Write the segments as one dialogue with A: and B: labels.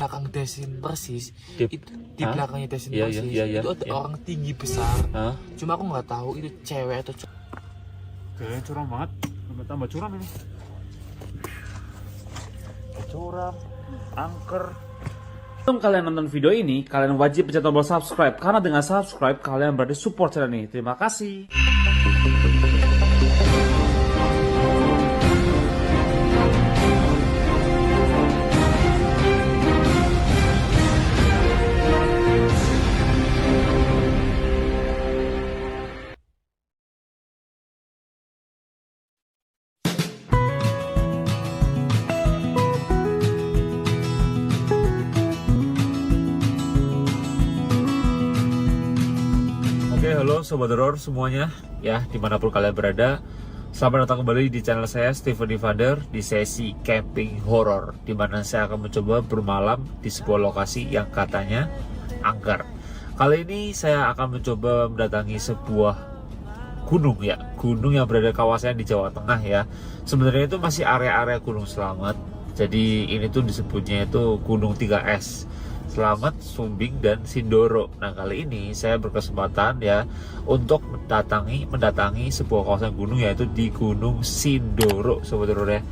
A: belakang Desin persis,
B: Di-
A: itu di belakangnya Desin
B: Iya,
A: persis
B: iya, iya,
A: itu ada
B: iya.
A: orang tinggi besar.
B: Hah?
A: Cuma aku nggak tahu itu cewek atau cowok.
B: Oke, curam banget. Tambah curam ini. Curam, angker. Sebelum kalian nonton video ini, kalian wajib pencet tombol subscribe. Karena dengan subscribe, kalian berarti support channel ini. Terima kasih. Oke, halo Sobat Horor semuanya, ya dimanapun kalian berada. Selamat datang kembali di channel saya, Steven Divander, di sesi camping horror, di mana saya akan mencoba bermalam di sebuah lokasi yang katanya angker. Kali ini saya akan mencoba mendatangi sebuah gunung ya, gunung yang berada di kawasan di Jawa Tengah ya. Sebenarnya itu masih area-area Gunung Slamet. Jadi ini tuh disebutnya itu Gunung 3S. Slamet, Sumbing, dan Sindoro. Nah, kali ini saya berkesempatan ya untuk mendatangi sebuah kawasan gunung, yaitu di Gunung Sindoro, Sobat Horor ya.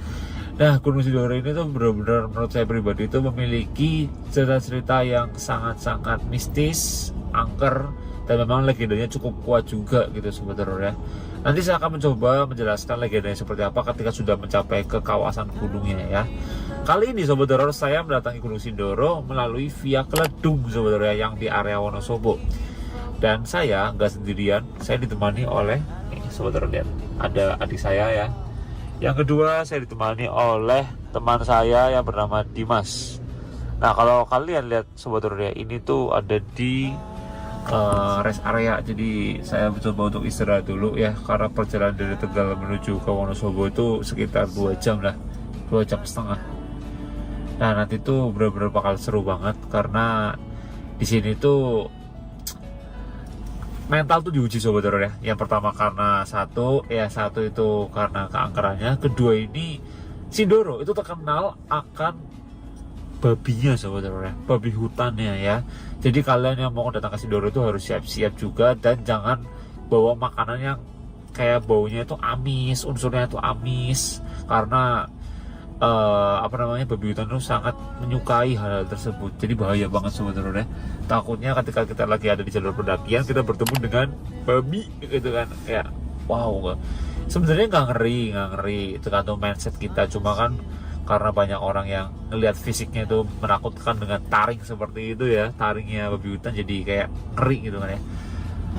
B: Nah, Gunung Sindoro ini tuh benar-benar menurut saya pribadi itu memiliki cerita-cerita yang sangat-sangat mistis, angker, dan memang legendanya cukup kuat juga gitu Sobat Horor ya. Nanti saya akan mencoba menjelaskan legendanya seperti apa ketika sudah mencapai ke kawasan gunungnya ya. Kali ini Sobat Horor saya mendatangi Gunung Sindoro melalui via Keledung Sobat Horor ya, yang di area Wonosobo. Dan saya nggak sendirian, saya ditemani oleh Sobat Horor lihat, ada adik saya ya. Yang kedua saya ditemani oleh teman saya yang bernama Dimas. Nah, kalau kalian lihat Sobat Horor ya, ini tuh ada di rest area. Jadi saya mencoba untuk istirahat dulu ya, karena perjalanan dari Tegal menuju ke Wonosobo itu sekitar 2 jam lah, 2 jam setengah. Nah, nanti tuh bener-bener bakal seru banget karena di sini tuh mental tuh diuji Sobat Horor ya. Yang pertama karena satu itu karena keangkerannya, kedua ini Sindoro itu terkenal akan babinya Sobat Horor ya, babi hutannya ya. Jadi kalian yang mau datang ke Sindoro itu harus siap-siap juga, dan jangan bawa makanan yang kayak baunya itu amis, unsurnya itu amis, karena babi hutan itu sangat menyukai hal tersebut. Jadi bahaya banget Sobat Horor ya. Takutnya ketika kita lagi ada di jalur pendakian, kita bertemu dengan babi gitu kan, kayak wow. Sebenarnya nggak ngeri, tergantung mindset kita. Cuma kan karena banyak orang yang ngelihat fisiknya itu menakutkan dengan taring seperti itu ya, taringnya babi hutan, jadi kayak ngeri gitu kan ya.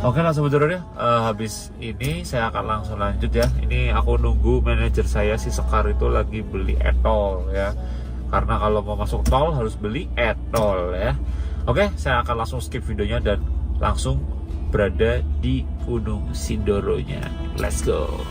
B: Oke lah Sobat Horor ya, habis ini saya akan langsung lanjut ya. Ini aku nunggu manajer saya si Sekar itu lagi beli e-tol ya, karena kalau mau masuk tol harus beli e-tol ya. Oke, saya akan langsung skip videonya dan langsung berada di Gunung Sindoro-nya. Let's go.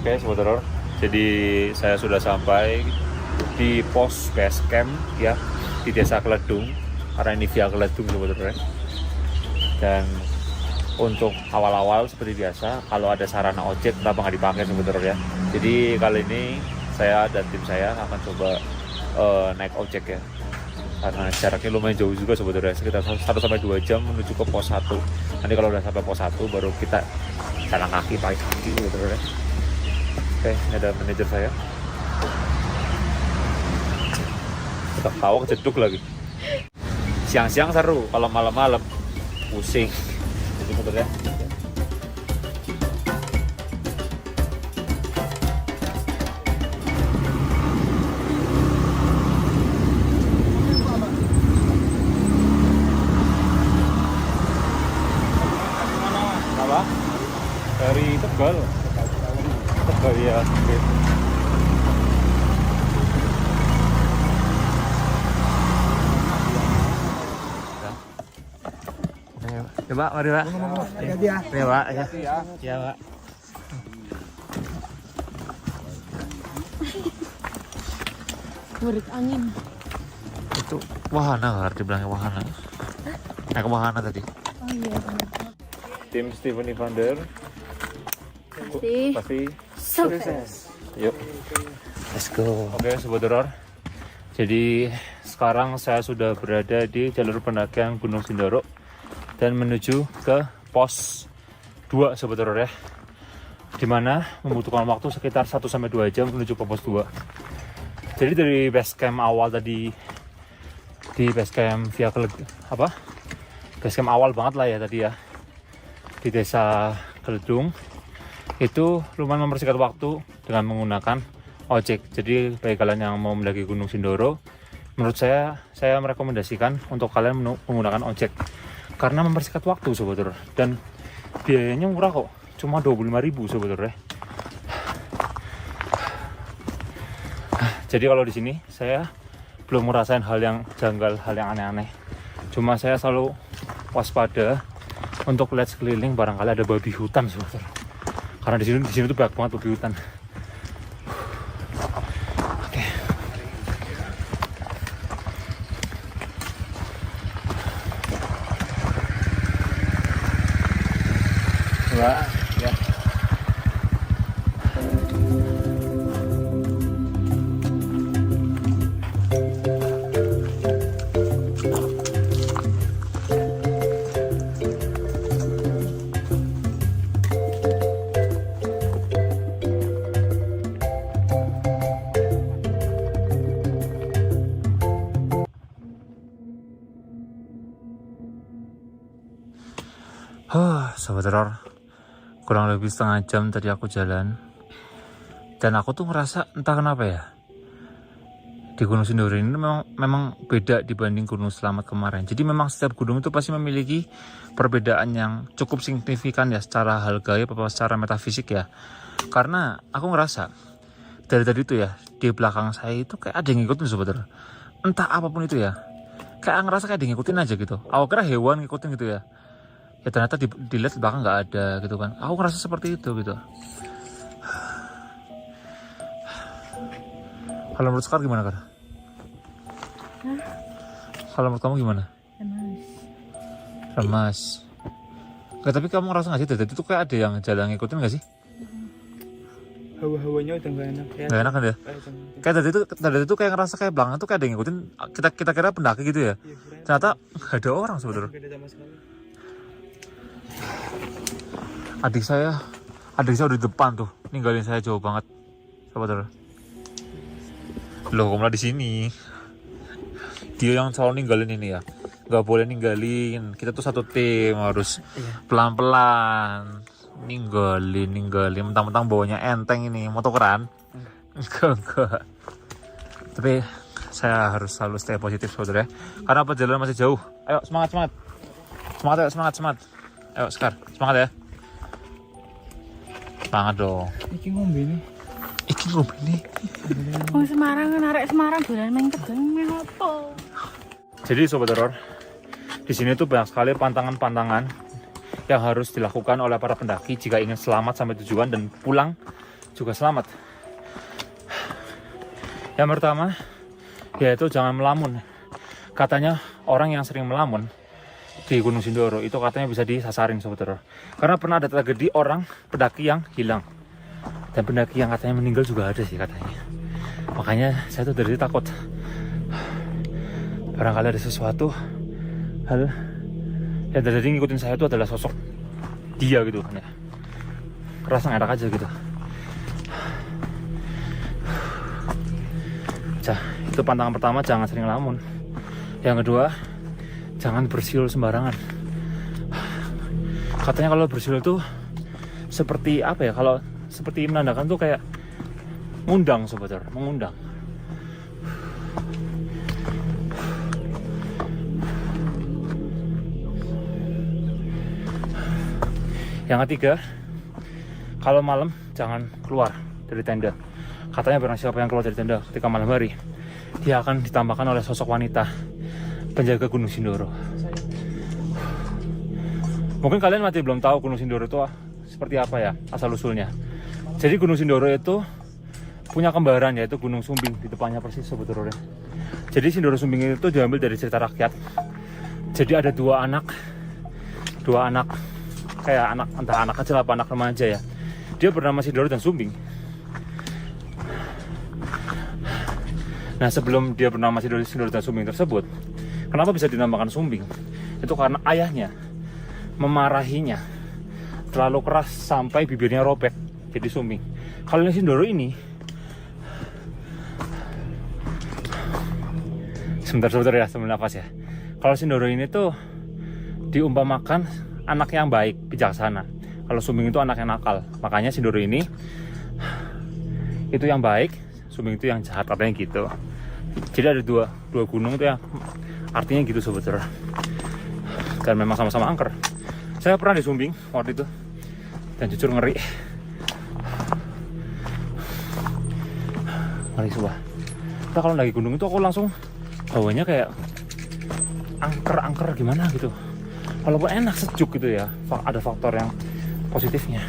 B: Oke Sobat Horor, jadi saya sudah sampai di pos base camp ya, di desa Keledung, karena ini via Keledung Sobat Horor ya. Dan untuk awal-awal seperti biasa, kalau ada sarana ojek kenapa nggak dipakai Sobat Horor ya. Jadi kali ini saya dan tim saya akan coba naik ojek ya, karena jaraknya lumayan jauh juga Sobat Horor ya, sekitar 1-2 jam menuju ke pos 1. Nanti kalau udah sampai pos 1 baru kita jalan kaki, pakai kaki Sobat Horor ya. Oke, ini ada manajer saya. Ketawa kejeduk lagi. Siang-siang seru, kalau malam-malam pusing. Jadi motornya. Apa? Dari Tegal. Tegal ya. Oke. Ya Pak, mari Pak. Ya Pak, ya. Ya Pak.
C: Murid angin.
B: Itu wahana, harus dibilangnya wahana. Naik ke wahana tadi.
C: Oh iya benar.
B: Tim Steven Evander pasti
C: Sukses.
B: yuk, let's go. Oke Sobat Horor, jadi sekarang saya sudah berada di jalur pendakian Gunung Sindoro dan menuju ke pos 2 Sobat Horor ya, dimana membutuhkan waktu sekitar 1-2 jam menuju ke pos 2. Jadi dari base camp awal tadi, di base camp via base camp awal banget lah ya tadi ya, di desa Geledung, itu lumayan mempersingkat waktu dengan menggunakan ojek. Jadi bagi kalian yang mau mendaki Gunung Sindoro, menurut saya merekomendasikan untuk kalian menggunakan ojek karena mempersingkat waktu Sobat Horor, dan biayanya murah kok, cuma 25.000 Sobat Horor ya. Jadi kalau di sini saya belum merasain hal yang janggal, hal yang aneh-aneh. Cuma saya selalu waspada untuk lihat sekeliling, barangkali ada babi hutan Sobat Horor. Karena di sini tuh banyak banget babi hutan. Oke. Mbak, ya. Sobat Horor, kurang lebih setengah jam tadi aku jalan, dan aku tuh ngerasa entah kenapa ya, di Gunung Sindoro ini memang beda dibanding Gunung Selamat kemarin. Jadi memang setiap gunung itu pasti memiliki perbedaan yang cukup signifikan ya, secara hal gaib atau secara metafisik ya. Karena aku ngerasa dari tadi itu ya, di belakang saya itu kayak ada yang ngikutin Sobat Horor. Entah apapun itu ya, kayak ngerasa kayak ada yang ngikutin aja gitu. Aku kira hewan ngikutin gitu ya. Ya ternyata dilihat di belakang nggak ada gitu kan. Aku ngerasa seperti itu gitu. Kalau menurut Sekar gimana, Kar? Kalau menurut kamu gimana? Remas. Oke, tapi kamu ngerasa nggak sih dari itu kayak ada yang jalan ngikutin nggak sih?
D: Hawa-hawanya udah nggak enak ya.
B: Nggak enak kan ya? Kayak tadi itu kayak ngerasa kayak belakang tuh kayak ada yang ngikutin. Kita kira pendaki gitu ya. Ternyata nggak ada orang sebetulnya.
D: Nggak ada sama sekali.
B: Adik saya udah di depan tuh, ninggalin saya jauh banget, Sobat Horor. Loh, kok malah di sini? Dia yang selalu ninggalin ini ya, nggak boleh ninggalin. Kita tuh satu tim, harus pelan-pelan ninggalin. Mentang-mentang bawanya enteng ini, mau tukeran? Enggak. Tapi saya harus selalu stay positif Sobat Horor ya, karena perjalanan masih jauh. Ayo semangat. Ayo Sekar, semangat ya. Semangat dong.
D: Iki ngombe nih.
C: Oh Semarang kan, arek Semarang dolan main Tegal main opo?
B: Jadi Sobat Horor, di sini tuh banyak sekali pantangan-pantangan yang harus dilakukan oleh para pendaki jika ingin selamat sampai tujuan dan pulang juga selamat. Yang pertama, yaitu jangan melamun. Katanya orang yang sering melamun di Gunung Sindoro itu katanya bisa disasarin Sobat Horor. Karena pernah ada tragedi orang pendaki yang hilang. Dan pendaki yang katanya meninggal juga ada sih katanya. Makanya saya tuh dari takut. Barangkali ada sesuatu hal yang dari ngikutin saya itu adalah sosok dia gitu kan ya. Kerasa nggak enak aja gitu. Itu pantangan pertama, jangan sering lamun. Yang kedua, jangan bersiul sembarangan. Katanya kalau bersiul itu seperti apa ya, kalau seperti menandakan tuh kayak ngundang sobat, mengundang. Yang ketiga, kalau malam jangan keluar dari tenda. Katanya barang siapa yang keluar dari tenda ketika malam hari, dia akan ditambahkan oleh sosok wanita penjaga Gunung Sindoro. Mungkin kalian masih belum tahu Gunung Sindoro itu seperti apa ya asal usulnya. Jadi Gunung Sindoro itu punya kembaran, yaitu Gunung Sumbing di depannya persis sebetulnya. Jadi Sindoro Sumbing itu diambil dari cerita rakyat. Jadi ada dua anak kayak anak, entah anak kecil apa anak remaja ya. Dia bernama Sindoro dan Sumbing. Nah, sebelum dia bernama Sindoro dan Sumbing tersebut, kenapa bisa dinamakan Sumbing? Itu karena ayahnya memarahinya terlalu keras sampai bibirnya robek, jadi Sumbing. Kalau yang Sindoro ini, sebentar ya, sambil nafas ya. Kalau Sindoro ini tuh diumpamakan anak yang baik, bijaksana. Kalau Sumbing itu anak yang nakal. Makanya Sindoro ini itu yang baik, Sumbing itu yang jahat, artinya gitu. Jadi ada dua gunung itu yang artinya gitu sebetulnya. Dan memang sama-sama angker. Saya pernah di Sumbing waktu itu, dan jujur ngeri. Ngeri sumpah. Nah, kalau lagi gunung itu aku langsung bawanya kayak angker gimana gitu. Walaupun enak, sejuk gitu ya, ada faktor yang positifnya.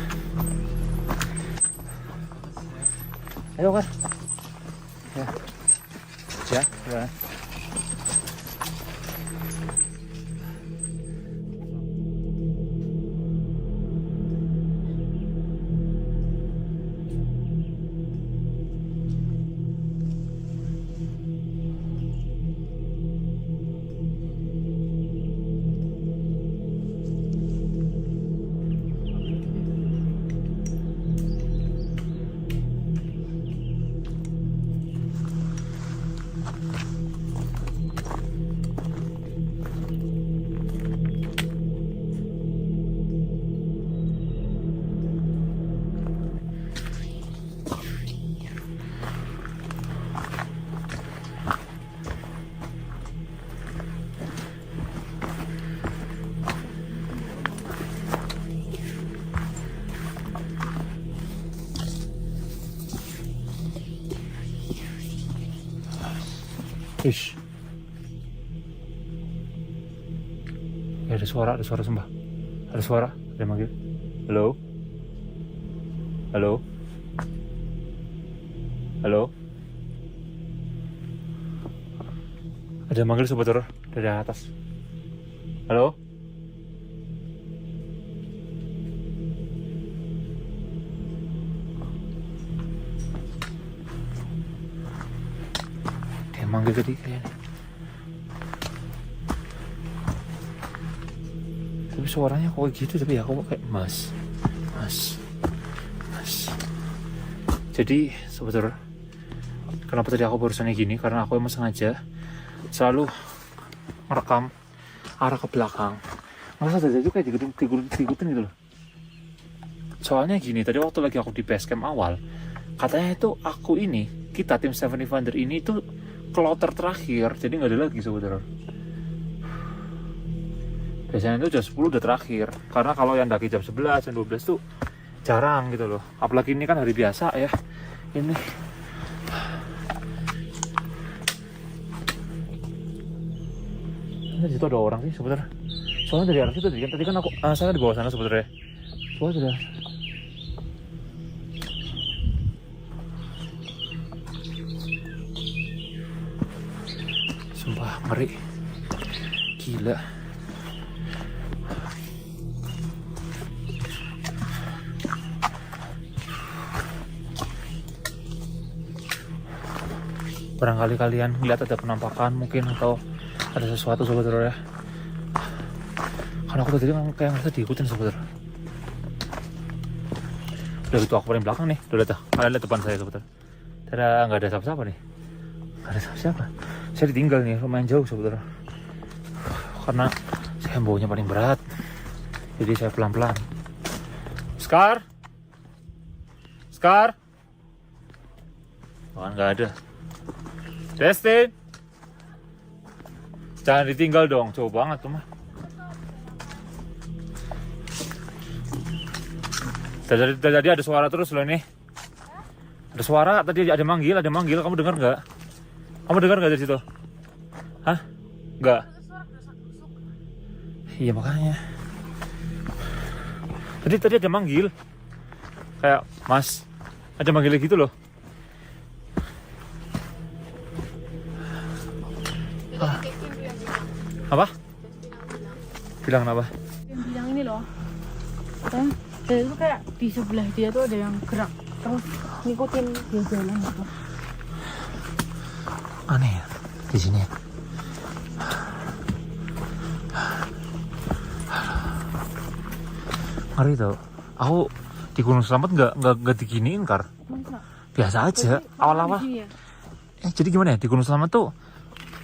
B: Ayo kan, ya. Ish. Ya, ada suara sumpah. Ada suara, ada yang manggil. Halo? Halo? Halo? Ada yang manggil sobat horor dari atas. Halo? Manggil tadi kayaknya. Tapi suaranya kok gitu, tapi ya aku kayak mas. Jadi sebetulnya kenapa tadi aku barusannya gini, karena aku emang sengaja selalu merekam arah ke belakang. Masa saja juga kayak digutin gitu loh. Soalnya gini, tadi waktu lagi aku di base camp awal, katanya itu kita tim Stephanie Vander ini tuh kloter terakhir, jadi nggak ada lagi sebetulnya. Biasanya itu jam 10 udah terakhir, karena kalau yang daki jam 11, jam 12 tuh jarang gitu loh. Apalagi ini kan hari biasa ya. Ini di situ ada orang sih sebetulnya. Soalnya dari arah situ tadi kan saya di bawah sana sebetulnya. Wah, sudah. Sumpah ngeri, gila. Barangkali kalian lihat ada penampakan mungkin, atau ada sesuatu sebetulnya. Karena aku tadi kayak ngerasa diikutin sebetulnya. Udah gitu aku paling belakang nih, udah lihat, kalian lihat depan saya sebetulnya. Nggak ada siapa-siapa nih, nggak ada siapa-siapa. Saya ditinggal nih, lumayan jauh sebetulnya. karena saya baunya paling berat. Jadi saya pelan-pelan. Scar? Scar? Oh, nggak ada. Destin? Jangan ditinggal dong, jauh banget tuh mah. Tadi ada suara terus loh nih. Ada suara, tadi ada manggil. Kamu dengar nggak? Kamu dengar nggak dari situ? Hah? Nggak? Iya makanya. Tadi ada manggil. Kayak, Mas, ada manggil gitu loh. Apa? Bilang apa?
C: Yang bilang ini loh. Katanya dia itu kayak di sebelah dia tuh ada yang gerak terus ngikutin dia jalan gitu.
B: Aneh ya di sini. Ngeri tau. Aku di Gunung Selamat nggak diginiin Kar.
C: Masa?
B: Biasa aja. Awal-awal.
C: Di sini ya?
B: Jadi gimana ya di Gunung Selamat tuh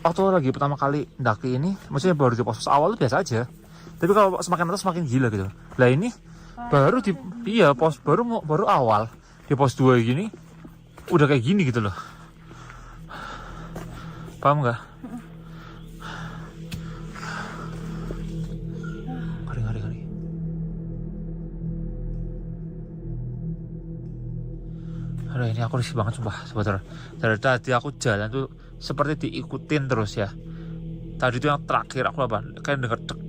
B: waktu lagi pertama kali ndaki ini, maksudnya baru di pos awal tuh biasa aja. Tapi kalau semakin atas semakin gila gitu. Lah ini baru di pos baru awal di pos 2 gini udah kayak gini gitu loh. Paham nggak? Ngeri. Aduh ini aku risih banget sumpah sebentar. Dari tadi aku jalan tuh seperti diikutin terus ya. Tadi tuh yang terakhir aku apa? Kayak denger tek.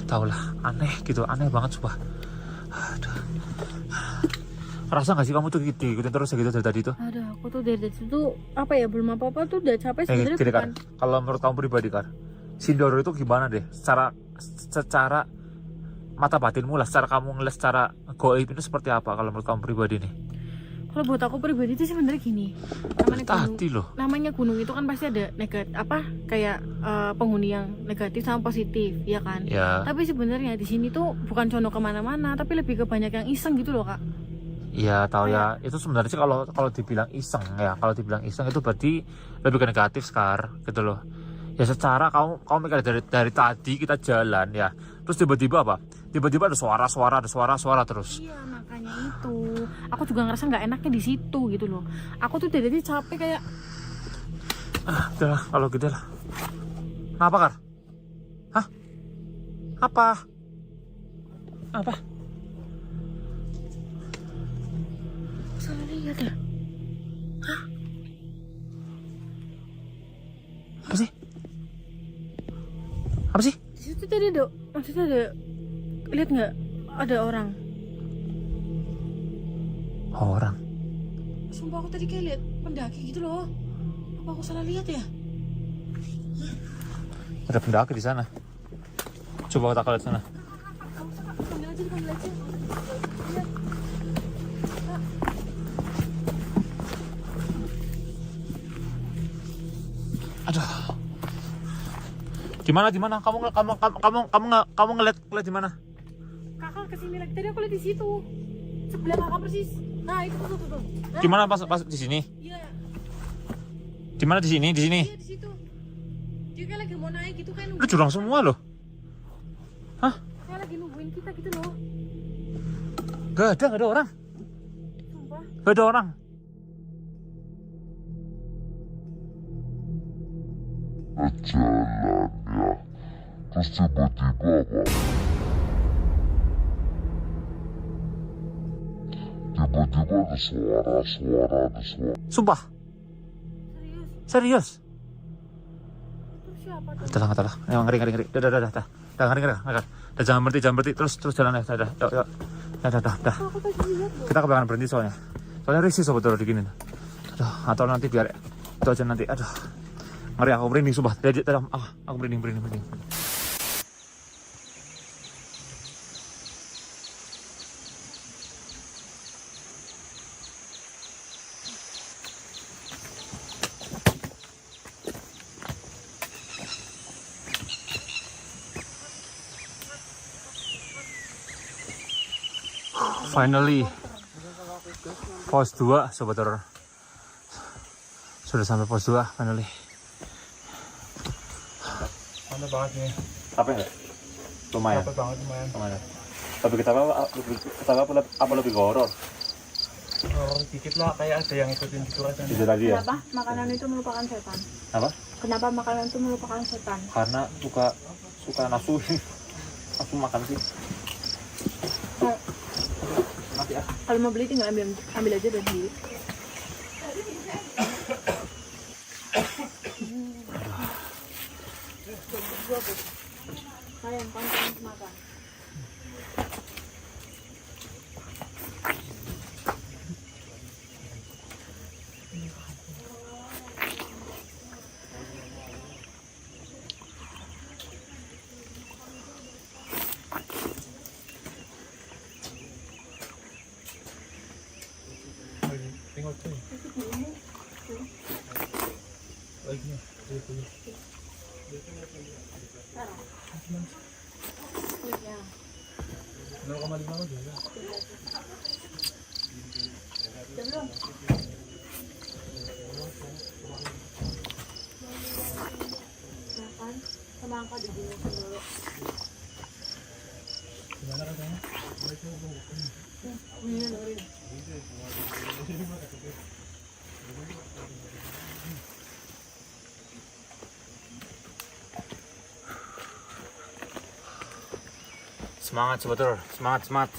B: Tau lah, aneh gitu, aneh banget sumpah. Aduh. Rasa gak sih kamu tuh diikutin terus gitu dari tadi tuh?
C: Ada, aku tuh dari tadi tuh apa ya, belum apa-apa tuh udah capek sebenarnya
B: gini,
C: bukan.
B: Kar, kalau menurut kamu pribadi Kar, Sindoro itu gimana deh? Secara mata batinmu lah, secara kamu ngeliat secara goib itu seperti apa kalau menurut kamu pribadi nih?
C: Kalau buat aku pribadi itu sebenarnya gini, namanya gunung itu kan pasti ada kayak penghuni yang negatif sama positif, ya kan?
B: Ya.
C: Tapi sebenarnya di sini tuh bukan condong kemana-mana, tapi lebih ke banyak yang iseng gitu loh kak.
B: Iya tahu ya, itu sebenarnya sih kalau dibilang iseng ya, kalau dibilang iseng itu berarti lebih ke negatif Skar, gitu loh. Ya secara kamu mikir dari tadi kita jalan ya, terus tiba-tiba apa? Tiba-tiba ada suara terus.
C: Iya makanya itu, aku juga ngerasa nggak enaknya di situ gitu loh. Aku tuh dari tadi capek kayak.
B: Udah lah, kalau gitu lah. Kenapa Kar? Hah? Apa?
C: Salah lihat ya? Hah?
B: Apa sih?
C: Di situ tadi ada, maksudnya ada, lihat nggak? Ada orang.
B: Orang.
C: Sumpah aku tadi kayak lihat pendaki gitu loh. Apa aku salah lihat ya?
B: Ada pendaki di sana. Coba kita lihat sana.
C: Panggil aja. Lihat.
B: Aduh. Gimana? Kamu ngeliat di mana?
C: Kakak kesini lagi. Tadi aku lihat di situ. Sebelah kakak persis. Nah itu tuh. Nah,
B: Gimana pas di sini?
C: iya.
B: Di mana di sini?
C: Iya di situ. Dia kayak lagi mau naik gitu kan.
B: Itu jurang semua loh. Hah?
C: Kayak lagi nungguin kita gitu loh.
B: Gak ada orang.
C: Sumpah.
B: Gak ada orang.
E: Jalan ya, terus tiba-tiba apa? Tiba-tiba ada suara.
B: Sumpah. Serius.
C: Itu siapa tuh?
B: Udah. Emang ngeri. Udah ngeri. Udah jangan berhenti. Terus jalan ya. Udah.
C: Aku tadi lihat loh.
B: Kita kebanyakan berhenti soalnya risih sobat digini. Aduh, atau nanti biar itu aja nanti. Aduh. Ngeri aku merinding sumpah. Aku merinding. Finally pos 2 sobat horor. Sudah sampai pos 2 finally.
D: Santai banget nih.
B: Capek nggak? Lumayan.
D: Capek banget lumayan.
B: Lumayan. Tapi apa lebih ke horor?
D: Oh, dikit lah kayak ada yang ikutin gitu rasanya.
B: Itu tadi ya.
C: Kenapa makanan itu merupakan setan?
B: Apa?
C: Kenapa makanan itu merupakan setan?
B: Karena suka nafsu makan sih. Nanti ya.
C: Kalau mau beli tinggal ambil aja dan beli. Sayang kan makan.
D: Tengok tuh. Lagi.
C: Ya.
D: 0,5 aja ya.
C: Belum. Makan semangka di sini dulu.
D: Gimana rasanya?
C: Ini dengerin.
B: Semangat Sobat, semangat.
C: Semangka.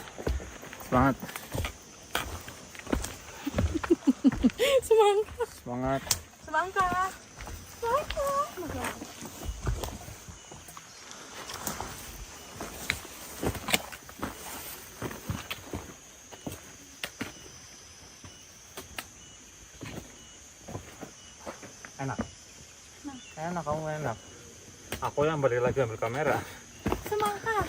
B: Semangat.
C: Semangka.
B: Enak kamu enak. Aku yang balik lagi ambil kamera.
C: Semangka.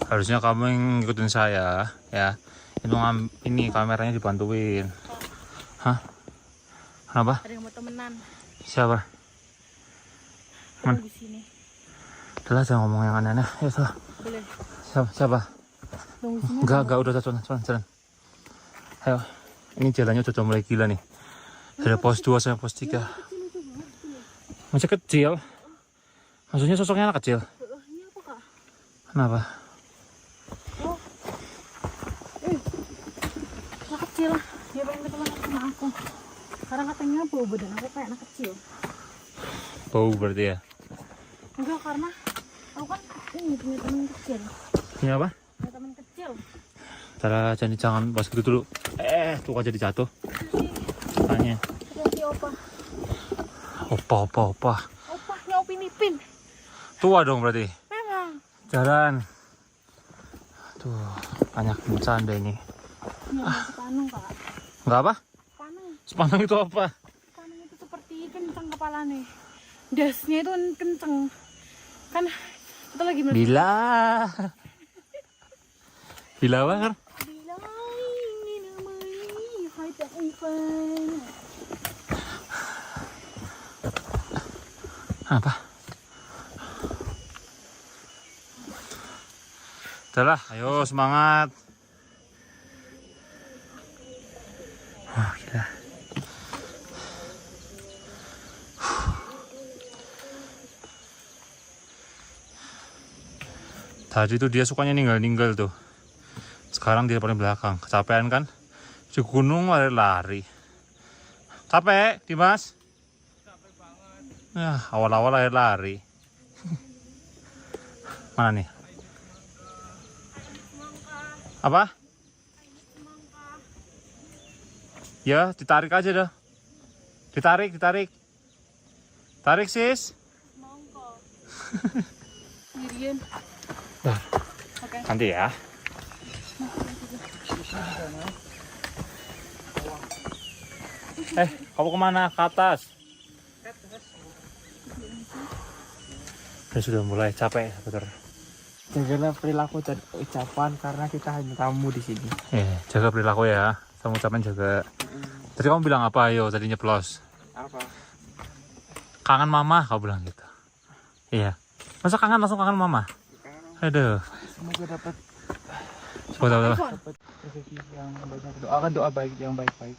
B: Harusnya kamu yang ngikutin saya ya. Ini kameranya dibantuin. Hah? Kenapa?
C: Ada yang mau temenan.
B: Siapa?
C: Tunggu di sini.
B: Udah jangan ngomong yang aneh-aneh. Ya salah.
C: Boleh.
B: Siapa?
C: Tunggu di sini.
B: Enggak udah jalan. Ayo. Ini jalannya udah mulai gila nih. Dari pos 2 sampai pos 3. Masih kecil. Maksudnya sosoknya anak kecil.
C: Ini apa, Kak?
B: Kenapa?
C: Anak kecil. Dia pengen ketemu sama aku. Sekarang katanya bau badan aku kayak anak kecil.
B: Bau berarti ya?
C: Enggak, karena aku kan ini punya teman kecil.
B: Ini apa?
C: Punya teman kecil.
B: Tara jangan pas gitu dulu. Tuh kan jadi jatuh. Tanya.
C: Hati opa.
B: Opa.
C: Opahnya Upin Ipin.
B: Tua dong berarti.
C: Memang.
B: Jalan. Tuh, banyak bercanda ini.
C: Ini ada sepanung, Kak.
B: Enggak apa?
C: Sepanung.
B: Sepanjang itu apa?
C: Sepanung itu seperti kenceng kepalanya. Dasnya itu kenceng. Kan kita lagi
B: Bila apa kan?
C: Bila ini namanya Haida Ivan.
B: Apa? Udahlah, ayo semangat. Wah, gila. Tadi tuh dia sukanya ninggal tuh. Sekarang dia paling belakang. Kecapean kan? Di gunung lari-lari. Capek, Dimas? Capek banget. Ya, awal-awal lari-lari. Mana nih? Apa? Ya, ditarik aja dah. Ditarik. Tarik, sis.
C: Semangka. Sendirian.
B: Nah,
C: Oke.
B: nanti ya. Kamu kemana? Ke atas. Ya, sudah mulai capek, betul.
A: Jagalah perilaku dan ucapan karena kita hanya tamu di sini.
B: Jaga perilaku ya. Sama ucapan jaga. Tadi kamu bilang apa? Ayo, tadi nyeplos.
A: Apa?
B: Kangen mama, kau bilang gitu. Iya. Masa langsung kangen mama? Aduh.
A: Semoga dapat
B: Coba.
A: rezeki yang banyak. Doakan doa baik yang baik-baik.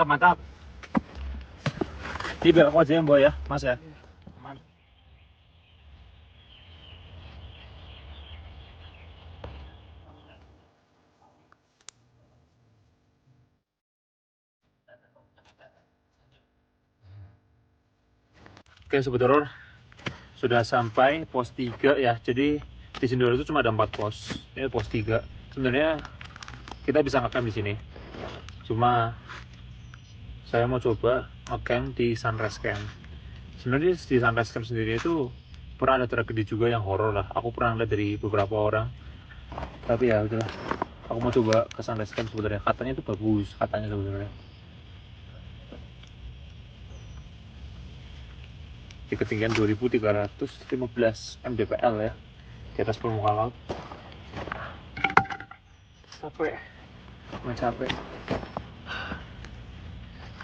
B: Mantap. Ini biar aku aja yang bawa ya, Mas ya. Oke Sobat Horor, sudah sampai pos 3 ya. Jadi di Sindoro itu cuma ada 4 pos. Ini pos 3. Sebenarnya kita bisa ngecamp di sini. Cuma saya mau coba ngecamp di Sunrise Camp. Sebenarnya di Sunrise Camp sendiri itu pernah ada tragedi juga yang horor lah. Aku pernah lihat dari beberapa orang. Tapi ya udahlah. Aku mau coba ke Sunrise Camp sebenarnya. Katanya itu bagus, katanya sebenarnya. Di ketinggian 2315 mdpl ya, di atas permukaan laut. Capek.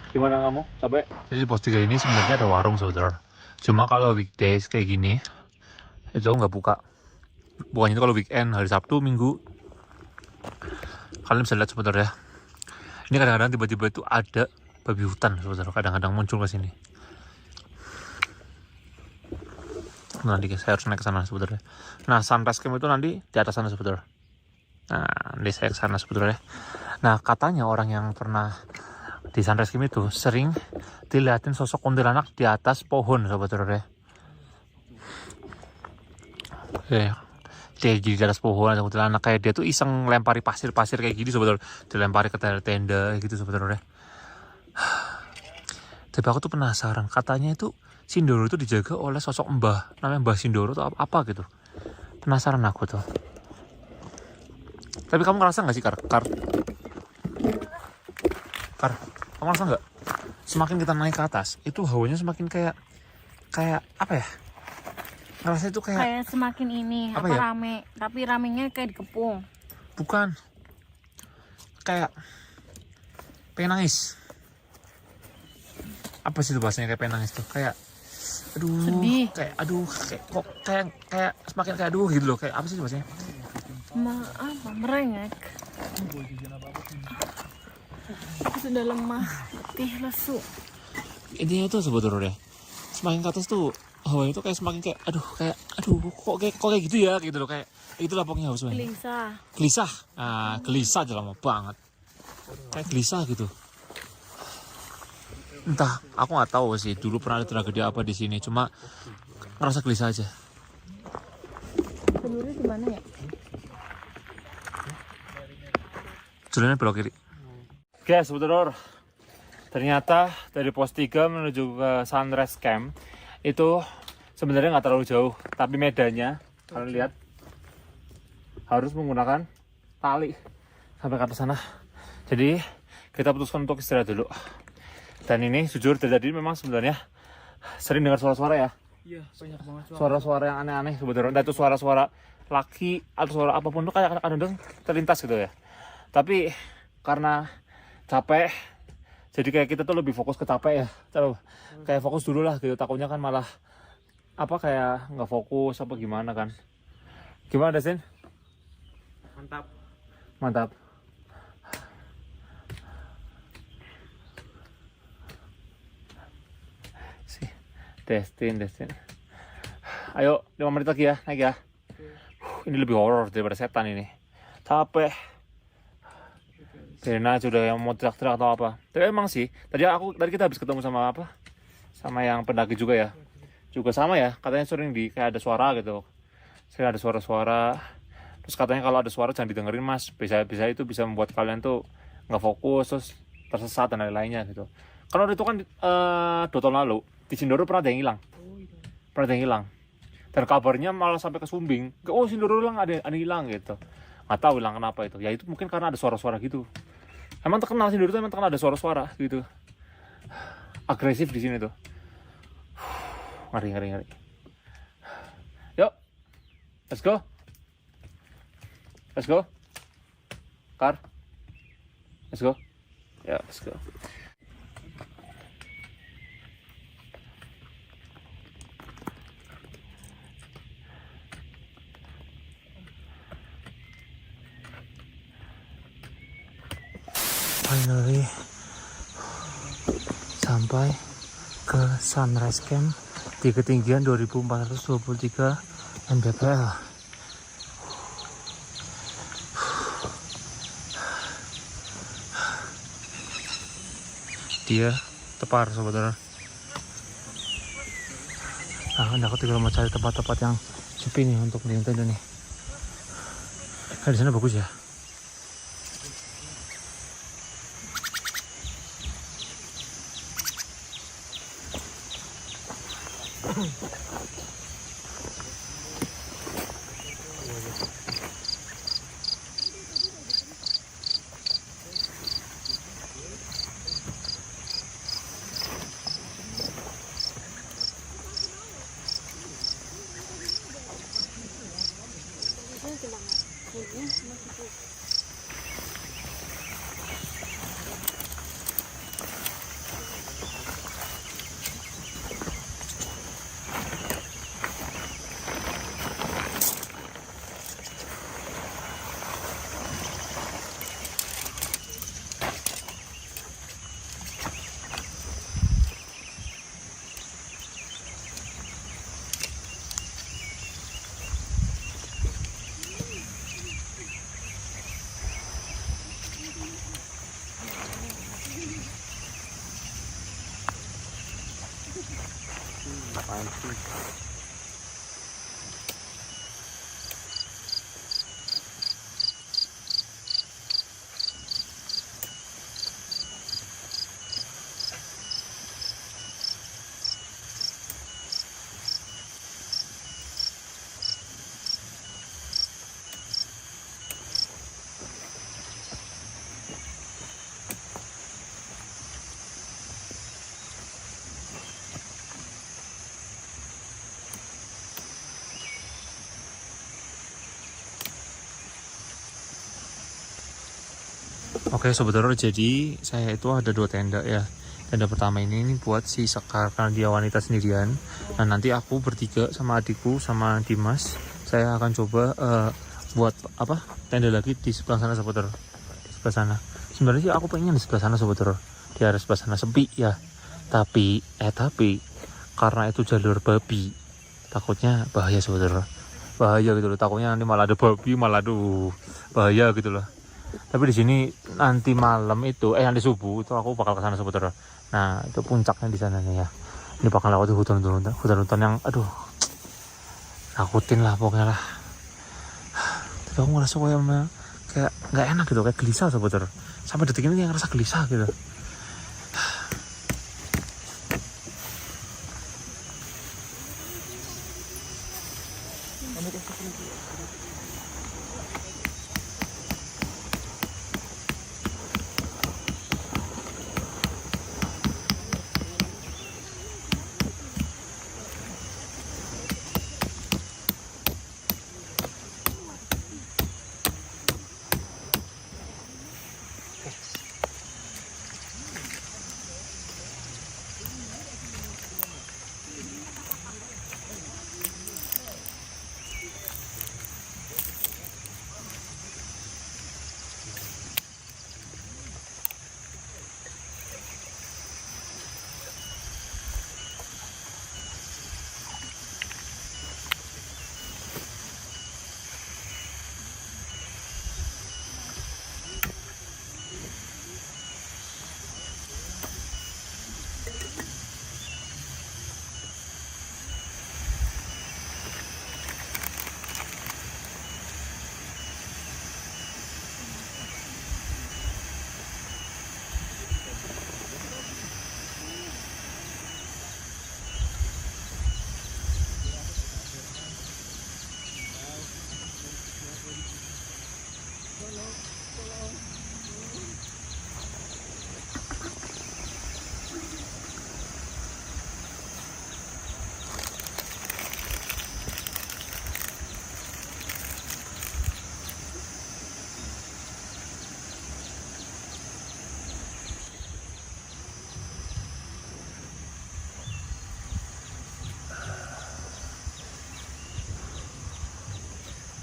B: Gimana kamu? Capek? Jadi di pos 3 ini sebenarnya ada warung saudara. Cuma kalau weekdays kayak gini itu nggak buka. Bukannya itu kalau weekend, hari Sabtu, Minggu. Kalian bisa lihat sebenarnya. Ini kadang-kadang tiba-tiba itu ada babi hutan saudara. Kadang-kadang muncul ke sini. Nanti saya harus naik ke sana sebetulnya. Nah, Sunrise Camp itu nanti di atas sana sebetulnya. Nah, nanti saya ke sana sebetulnya. Nah, katanya orang yang pernah di Sunrise Camp itu sering dilihatin sosok kuntilanak di atas pohon sebetulnya. Oke. Dia di atas pohon ada kuntilanak, kayak dia tuh iseng lempari pasir-pasir kayak gini sebetulnya. Dilempari ke tenda gitu sebetulnya. Tapi aku tuh penasaran, katanya itu Sindoro itu dijaga oleh sosok mbah, namanya Mbah Sindoro atau apa gitu. Penasaran aku tuh. Tapi kamu ngerasa nggak sih Kar? Kamu ngerasa nggak? Semakin kita naik ke atas, itu hawanya semakin kayak apa ya? Ngerasa itu kayak
C: semakin ini
B: apa ya?
C: Rame, tapi ramenya kayak dikepung.
B: Bukan. Kayak pengen nangis. Apa sih itu bahasanya kayak pengen nangis tuh? Kayak aduh,
C: sedih.
B: Kayak semakin kayak aduh gitu loh. Kayak apa sih bahasanya?
C: Merengek. Aku sudah lemah, letih, lesu.
B: Intinya itu sebetulnya semakin ke atas tuh hawanya itu kayak semakin kayak aduh kok kayak gitu ya gitu loh, kayak itulah pokoknya haus banget. Gelisah. Nah, gelisah aja lama banget. Kayak gelisah gitu. Entah, aku nggak tahu sih dulu pernah ada tragedi apa di sini, cuma ngerasa gelisah aja.
C: Sebenarnya di mana ya?
B: Jalannya belok kiri. Oke, sebetulnya ternyata dari pos 3 menuju ke Sunrise Camp itu sebenarnya nggak terlalu jauh, tapi medannya kalian lihat harus menggunakan tali sampai ke atas sana. Jadi kita putuskan untuk istirahat dulu. Dan ini jujur dari tadi memang sebenarnya sering dengar suara-suara ya.
A: Iya, banyak banget
B: Suara-suara yang aneh-aneh sebetulnya. Entah itu suara-suara laki atau suara apapun itu kayak kadang-kadang terlintas gitu ya. Tapi karena capek, jadi kayak kita tuh lebih fokus ke capek ya. Kayak fokus dulu lah gitu. Takutnya kan malah apa kayak nggak fokus apa gimana kan. Gimana Dasin? Mantap. Destin. Ayo 5 menit lagi ya, naik ya. Ini lebih horor daripada setan ini. Capek. Biarin aja udah yang mau teriak-teriak atau apa. Tapi emang sih, tadi kita habis ketemu sama apa? Sama yang pendaki juga ya. Juga sama ya, katanya sering kayak ada suara gitu. Sering ada suara-suara. Terus katanya kalau ada suara jangan didengerin mas. Bisa itu bisa membuat kalian tuh nggak fokus, terus tersesat dan lain-lainnya gitu. Kalau itu kan 2 tahun lalu di Sindoro pernah ada yang hilang. Dan kabarnya malah sampai ke Sumbing. Oh Sindoro hilang, ada hilang gitu. Nggak tahu hilang kenapa itu. Ya itu mungkin karena ada suara-suara gitu. Emang terkenal Sindoro itu, emang terkenal ada suara-suara gitu. Agresif di sini tuh. Ngeri. Yuk, let's go. Kar, let's go. Ya, let's go. Finally, sampai ke Sunrise Camp di ketinggian 2423 mdpl. Dia tepar saudara. Nah, aku tinggal mau cari tempat-tempat yang sepi nih untuk mendirikan tenda nih. Nah, di sana bagus ya. Oke saudara, jadi saya itu ada 2 tenda ya. Tenda pertama ini buat si Sekar karena dia wanita sendirian. Nah nanti aku bertiga sama adikku sama Dimas, saya akan coba buat apa tenda lagi di sebelah sana saudara. Di sebelah sana. Sebenarnya sih aku pengen di sebelah sana saudara. Di area sebelah sana sepi ya. Tapi karena itu jalur babi, takutnya bahaya saudara. Bahaya gitu loh. Takutnya nanti malah ada babi, malah bahaya gitu loh. Tapi di sini nanti malam itu, nanti subuh itu aku bakal ke sana saudara. Nah itu puncaknya di sana nih ya. Ini bakal lewati hutan-hutan yang aduh nakutin lah pokoknya lah. Tapi aku ngerasa kayak nggak enak gitu, kayak gelisah saudara. Sampai detik ini ngerasa gelisah gitu.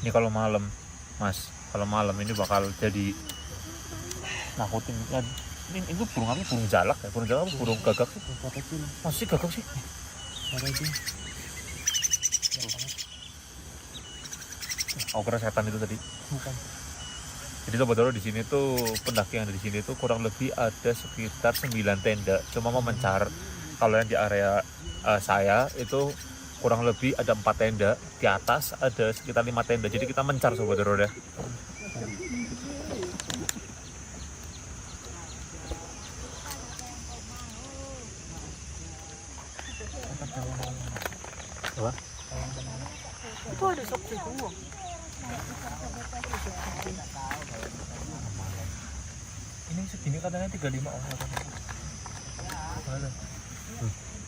B: Ini kalau malam, Mas, kalau malam ini bakal jadi nakutin kan. Ini burung apa? Burung jalak ya? Burung jalak apa? Burung gagak sih? Masih gagak sih? Aku kira setan itu tadi.
A: Bukan.
B: Jadi Sobat Horor, di sini tuh pendaki yang ada di sini tuh kurang lebih ada sekitar 9 tenda. Cuma mau mencar. Kalau yang di area saya itu kurang lebih ada 4 tenda. Di atas ada sekitar 5 tenda. Jadi kita mencar Sobat Horor ya. Apa?
C: Itu ada sop juga.
D: Ini segini katanya 35 orang.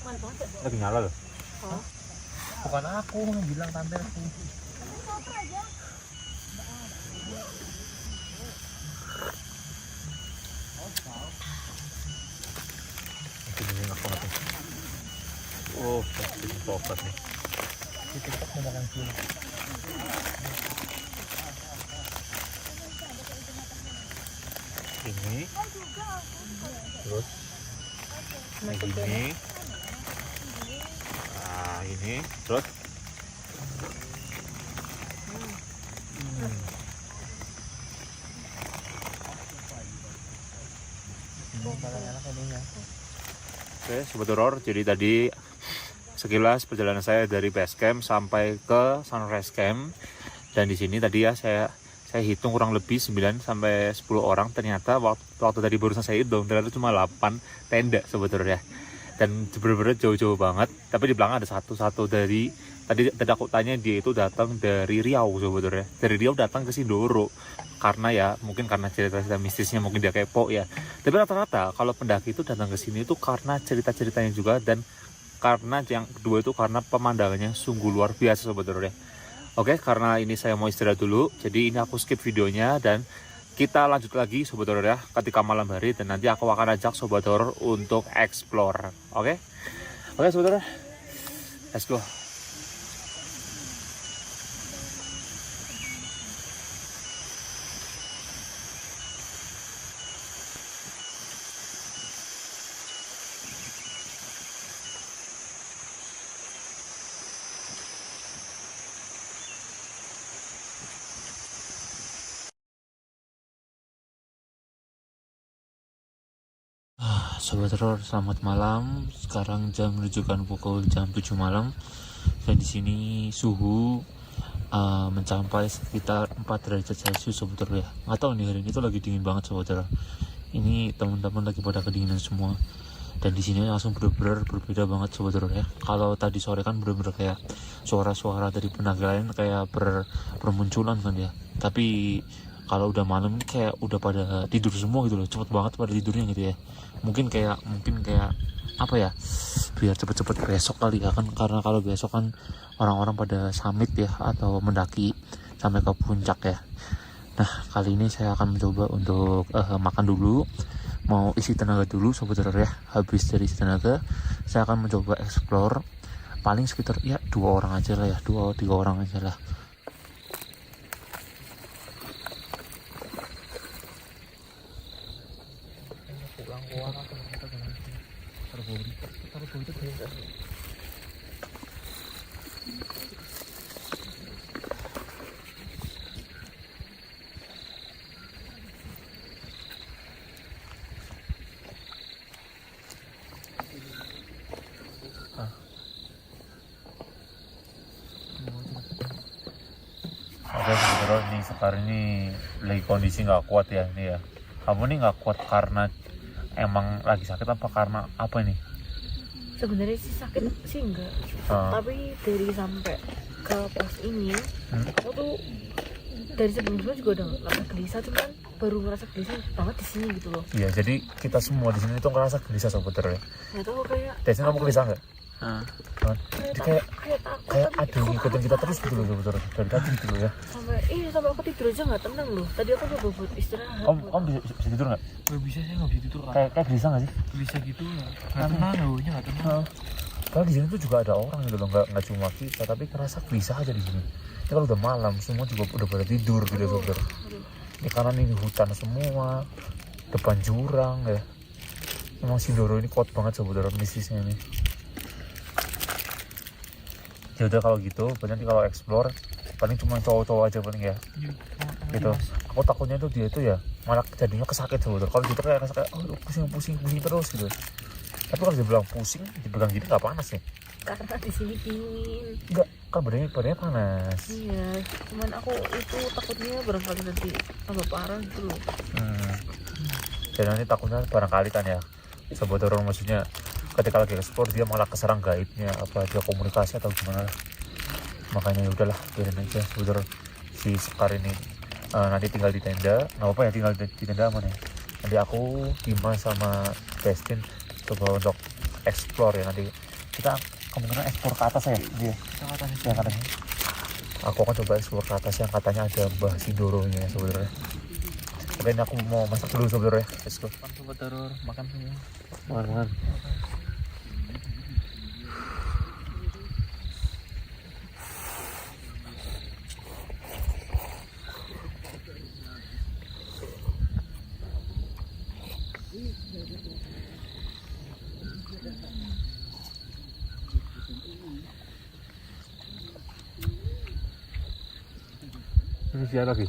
C: Mantap.
B: Lagi nyala loh.
D: Bukan aku yang bilang, tante aku.
B: Ini enak banget nih. Oh, ini tokat nih.
D: Di TikTok beneran sih.
B: Ini. Terus. Yang ini. Nah, ini. Terus. Oke, Sobat Horor, jadi tadi sekilas perjalanan saya dari base camp sampai ke sunrise camp. Dan di sini tadi ya saya hitung kurang lebih 9 sampai 10 orang. Ternyata waktu tadi barusan saya hitung ternyata cuma 8 tenda Sobat Horor ya. Dan bener-bener jauh-jauh banget. Tapi di belakang ada satu dari tadi aku tanya, dia itu datang dari Riau Sobat Horor ya. Dari Riau datang ke Sindoro. Karena ya mungkin karena cerita-cerita mistisnya, mungkin dia kepo ya. Tapi rata-rata kalau pendaki itu datang ke sini itu karena cerita-ceritanya juga, dan karena yang kedua itu karena pemandangannya sungguh luar biasa Sobat Horor ya. Oke, karena ini saya mau istirahat dulu, jadi ini aku skip videonya dan kita lanjut lagi Sobat Horor ya ketika malam hari, dan nanti aku akan ajak Sobat Horor untuk explore. Oke Sobat Horor, let's go. Sobat Horor, selamat malam. Sekarang jam menunjukkan pukul jam 7 malam. Dan di sini suhu mencapai sekitar 4 derajat Celcius Sobat Horor ya. Nggak tahu nih, hari ini tuh lagi dingin banget Sobat Horor. Ini teman-teman lagi pada kedinginan semua. Dan di sini langsung bener-bener berbeda banget Sobat Horor ya. Kalau tadi sore kan bener-bener kayak suara-suara dari pendaki lain kayak bermunculan kan ya. Tapi kalau udah malam ini kayak udah pada tidur semua gitu loh, cepet banget pada tidurnya gitu ya. Mungkin kayak apa ya, biar cepet-cepet besok kali ya kan, karena kalau besok kan orang-orang pada summit ya atau mendaki sampai ke puncak ya. Nah, kali ini saya akan mencoba untuk makan dulu, mau isi tenaga dulu Sobat Horor ya. Habis dari isi tenaga saya akan mencoba explore, paling sekitar ya 2 orang aja lah ya, 2-3 orang aja lah. Oke Sobat Horor, nih sekarang ini lagi kondisi nggak kuat ya ini ya. Kamu nih nggak kuat karena emang lagi sakit apa karena apa ini?
C: Sebenarnya sih sakit sih enggak, tapi dari sampai ke pos ini aku tuh dari sebelumnya juga udah ngerasa gelisah, cuman baru ngerasa gelisah banget di sini gitu loh.
B: Iya, jadi kita semua di sini itu ngerasa gelisah Sobat Horor ya.
C: Nggak tahu kayak
B: Desi, kamu gelisah nggak? Jadi kayak
C: kayak
B: ada yang ngikutin kita terus gitu loh Sobat Horor, dari tadi gitu loh ya.
C: sampai aku tidur aja nggak tenang loh. Tadi aku coba buat istirahat.
B: Om bisa tidur nggak?
D: Gak bisa, saya nggak bisa tidur.
B: Kayak gelisah nggak sih?
D: Bisa gitu nggak tenang, nggak tenang.
B: Karena di sini tuh juga ada orang gitu loh, nggak cuma kita, tapi kerasa gelisah aja di sini. Ya kalau udah malam semua juga udah pada tidur gitu Sobat Horor. Ini karena ini hutan semua, depan jurang ya. Emang Sindoro ini kuat banget saudara mistisnya nih. Ya udah kalau gitu, nanti kalau explore paling cuma cowok-cowok aja paling ya. Gitu. Aku takutnya tuh dia itu ya malah jadinya kesakit saudara. Kalau gitu kayak rasa kayak pusing terus gitu. Tapi kalau dia bilang pusing, dipegang gini nggak panas nih?
C: Karena di sini dingin.
B: Enggak, kan badannya panas.
C: Iya, cuman aku itu takutnya barangkali nanti tambah parah gitu loh.
B: Dan nanti takutnya barangkali kan ya, sobat horor maksudnya ketika lagi explore dia malah keserang gaibnya, apa dia komunikasi atau gimana lah. Makanya ya udahlah, biarin aja saudara si Sekar ini nanti tinggal di tenda. Nggak apa ya, tinggal di tenda aman ya. Nanti aku, Dimas sama Destin coba untuk explore ya. Nanti kita kemungkinan explore ke atas ya. Iya. Ya katanya. Aku akan coba explore ke atas yang katanya ada Mbah Sindoro-nya ya saudara. Oke, ini aku mau masak dulu saudara ya. Let's go.
A: Sobat horor, makan semua.
B: Makan. Ini siapa lagi?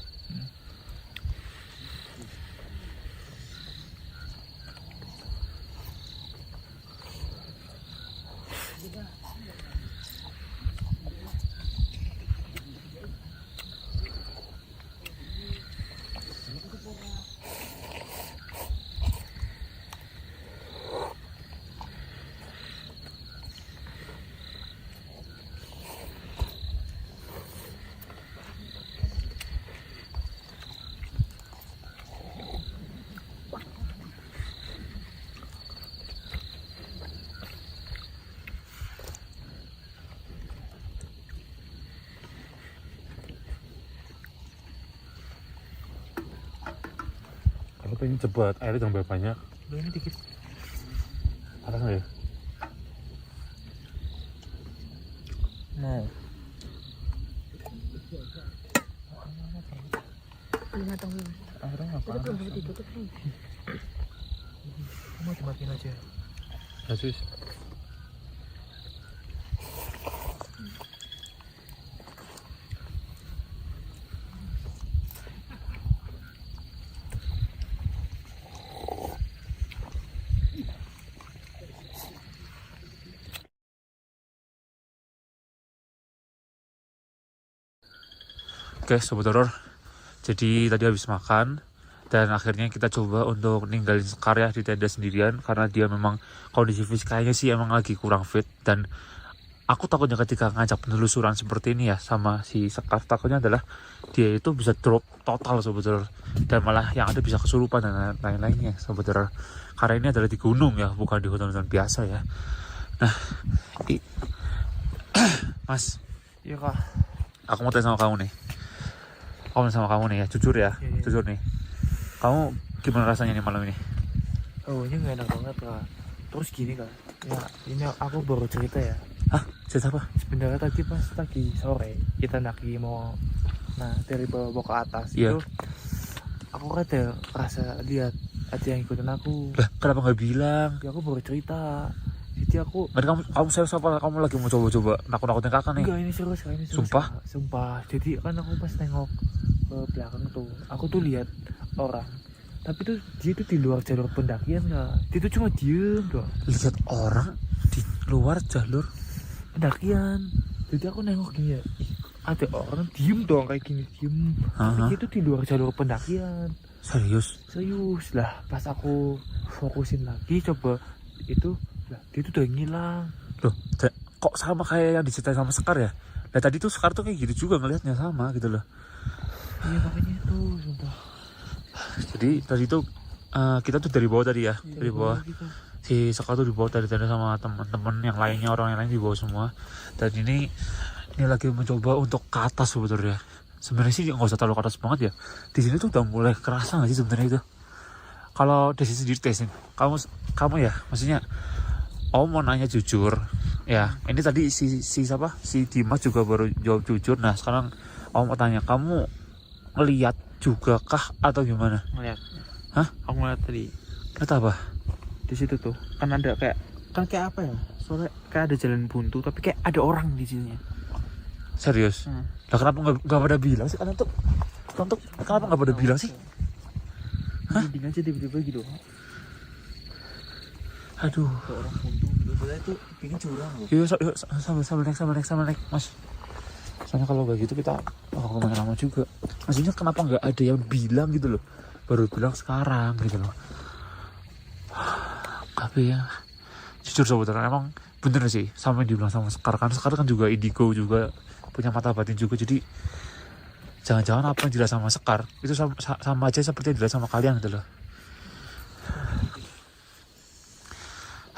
B: Aku pengen cepat, airnya jangan banyak.
A: Lu ini dikit.
B: Ada nggak ya?
A: Mau.
C: Belum matang belum.
A: Akhirnya apa?
C: Itu belum ditutup nih.
A: Mau dimatiin aja.
B: Asus. Oke, sobat horor. Jadi tadi habis makan dan akhirnya kita coba untuk ninggalin Sekar ya di tenda sendirian karena dia memang kondisi fisikanya sih emang lagi kurang fit. Dan aku takutnya ketika ngajak penelusuran seperti ini ya sama si Sekar, takutnya adalah dia itu bisa drop total sobat horor, dan malah yang ada bisa kesurupan dan lain-lainnya sobat horor. Karena ini adalah di gunung ya, bukan di hutan-hutan biasa ya. Nah, Mas,
A: Iya kak.
B: aku mau tanya sama kamu nih. Jujur ya,
A: Iya.
B: jujur nih. Kamu gimana rasanya nih malam ini?
A: Oh ini gak enak banget kak. Terus gini kak. Ya ini aku baru cerita ya.
B: Hah? Cerita apa?
A: Sebenarnya tadi pas sore kita lagi mau dari bawah ke atas
B: Iya.
A: itu aku ada rasa lihat ada yang ikutin aku.
B: Lah, kenapa nggak bilang?
A: Ya aku baru cerita. Jadi aku
B: Berarti kamu serius apa? Kamu lagi mau coba-coba nakut-nakutin kakak nih?
A: enggak, ini serius Kak, ini serius,
B: Sumpah?
A: Kak. Sumpah. Jadi kan aku pas nengok ke belakang tuh, aku tuh lihat orang. Tapi tuh dia tuh di luar jalur pendakian Kak. Dia tuh cuma diem doang.
B: Lihat orang di luar jalur?
A: Pendakian. Jadi aku nengok gini ya. Ih, ada orang diem doang kayak gini, diem. Tapi
B: Hah?
A: dia tuh di luar jalur pendakian.
B: Serius?
A: Serius lah. Pas aku fokusin lagi coba itu, lah dia tuh udah ngilang.
B: Loh, kok sama kayak yang diceritain sama Sekar ya? Nah tadi tuh Sekar tuh kayak gitu juga ngelihatnya sama gitu loh.
A: Iya makanya itu, sumpah.
B: Jadi tadi tuh kita tuh dari bawah tadi ya,
A: Iya,
B: dari bawah.
A: gitu.
B: Si Sekar tuh di bawah tadi sama teman-teman yang lainnya, orang yang lain di bawah semua. Dan ini lagi mencoba untuk ke atas sebetulnya. Sebenarnya sih nggak usah terlalu ke atas banget ya. Di sini tuh udah mulai kerasa nggak sih sebenarnya itu? Kalau dari sendiri tesin, kamu ya, maksudnya, mau nanya jujur, ya. Ini tadi si siapa? Si Dimas juga baru jawab jujur. Nah sekarang mau tanya, kamu ngeliat juga kah atau gimana?
A: Ngeliat.
B: Hah?
A: Aku ngeliat tadi
B: Lihat apa?
A: di situ tuh kan ada kayak apa ya? Soalnya kayak ada jalan buntu tapi kayak ada orang di sini.
B: Serius? Lah kenapa nggak pada bilang sih kalian tuh? Kenapa nggak pada bilang sih?
A: Hah? Aja tiba-tiba gitu.
B: Aduh.
A: Kayak orang buntu gitu. Soalnya itu kayaknya curang loh.
B: Yuk, sambil naik, Mas. Soalnya kalau kayak gitu kita kemana lama juga. Maksudnya kenapa nggak ada yang bilang gitu loh? Baru bilang sekarang gitu loh. Tapi ya, jujur sobat, emang bener sih sama yang dibilang sama Sekar kan. Sekar kan juga indigo juga, punya mata batin juga. Jadi jangan-jangan apa yang dilihat sama Sekar itu sama aja seperti yang dilihat sama kalian gitu loh.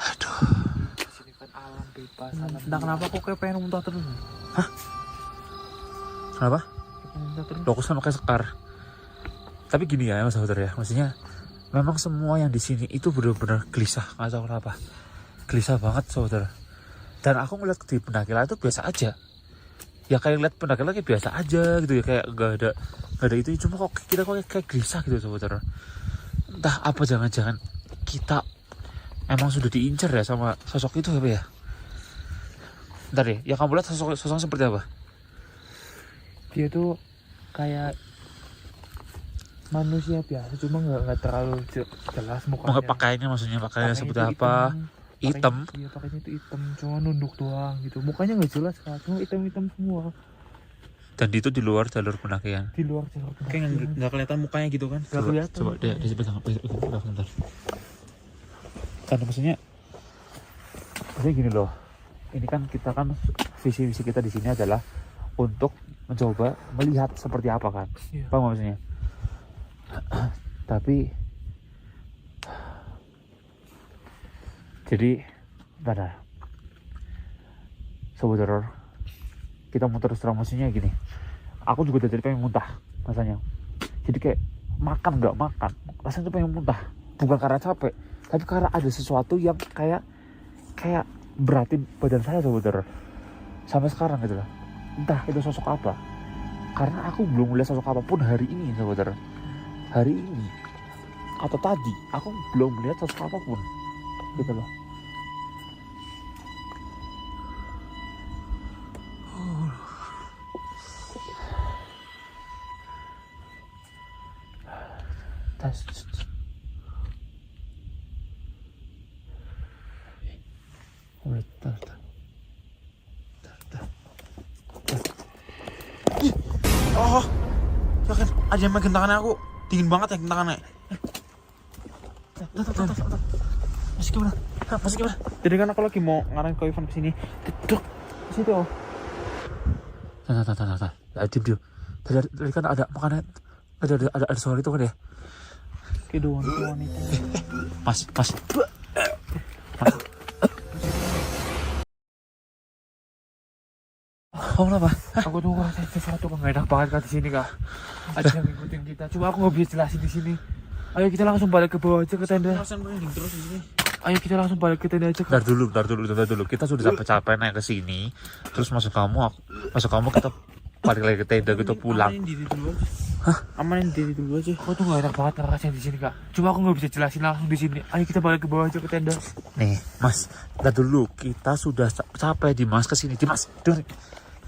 B: Aduh.
A: Sini kan alam bebas. Entah kenapa aku kayak pengen muntah terus.
B: Kenapa?
A: Pengen muntah terus.
B: Loh, aku sama kayak Sekar. Tapi gini ya mas saudara ya, maksudnya memang semua yang di sini itu benar-benar gelisah, nggak tahu kenapa, gelisah banget saudara. Dan aku ngeliat di pendakilan itu biasa aja, ya kayak lihat pendakilan kayak biasa aja gitu ya, kayak nggak ada itu, cuma kok kita kayak gelisah gitu saudara. Entah apa, jangan-jangan kita emang sudah diincar ya sama sosok itu apa ya? Bentar deh, ya kamu lihat sosoknya seperti apa?
A: Dia tuh kayak manusia biasa, cuma nggak terlalu jelas mukanya.
B: Pakaiannya maksudnya pakaiannya seperti apa? Hitam.
A: Iya, pakainya itu hitam, cuma nunduk doang gitu. Mukanya nggak jelas kan, cuma hitam semua.
B: Dan itu di luar jalur pendakian.
A: Di luar jalur
D: Kayak nggak kelihatan mukanya gitu kan?
A: nggak kelihatan.
B: Coba dia sebentar. Kan maksudnya gini loh. Ini kan kita kan visi kita di sini adalah untuk mencoba melihat seperti apa kan.
A: Iya.
B: Paham maksudnya? Tapi jadi pada sobat horor, kita mau terus terang maksudnya gini, aku juga dari pengen muntah rasanya. Jadi kayak makan nggak makan rasanya tuh pengen muntah, bukan karena capek tapi karena ada sesuatu yang kayak beratin badan saya sobat horor sampai sekarang gitu lah. Entah itu sosok apa, karena aku belum melihat sosok apapun hari ini sobat horor. Hari ini atau tadi aku belum melihat sosok apapun gitu loh.
D: Oh, ya kan ada yang megang tangannya aku. Dingin banget ya tangannya. Masih gimana?
A: Jadi kan aku lagi mau ngarang ke Ivan kesini. Duduk di situ.
B: Tata. Diam. Tadi kan ada makanan, ada suara itu kan ya.
A: Keduan itu.
B: Mas. Kamu kenapa?
A: Aku tuh ngerasain sesuatu nggak enak banget kan di sini kak. Ada yang ngikutin kita. Cuma aku nggak bisa jelasin di sini. Ayo kita langsung balik ke bawah aja ke tenda.
D: Perasaan merinding terus di sini.
A: Ayo kita langsung balik ke tenda aja.
B: Bentar dulu. Kita sudah capek-capek naik ke sini. Terus masuk kamu kita balik lagi ke tenda gitu pulang.
D: Amanin diri dulu aja. Amanin diri dulu aja.
A: Aku tuh nggak enak banget ngerasain di sini kak. Cuma aku nggak bisa jelasin langsung di sini. Ayo kita balik ke bawah aja ke tenda.
B: Nih, Mas, bentar dulu. Kita sudah capek Dimas kesini. Dimas, dengerin.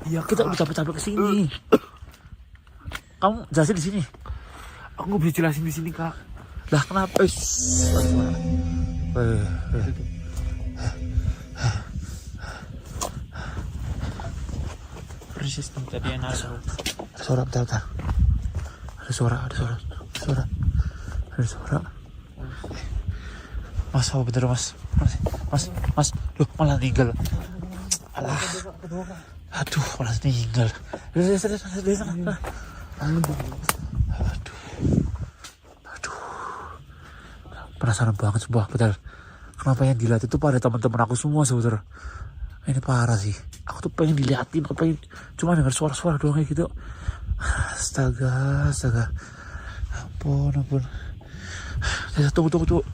B: Iya, kita udah capek-capek kesini. Kamu jelasin di sini.
A: Aku nggak bisa jelasin di sini kak.
B: Lah kenapa?
D: Persistem tadi yang naruh.
B: Ada suara, bentar. Ada suara. Mas, apa bener mas? Mas, loh malah meninggal. Alah. Aduh, malah meninggal. Aduh. Penasaran banget sumpah, betul. Kenapa yang dilihat itu pada teman-teman aku semua saudara. Ini parah sih. Aku tuh pengen diliatin, aku pengen cuma dengar suara-suara doang kayak gitu. Astaga. Ampun. Ya, tunggu. Tuh.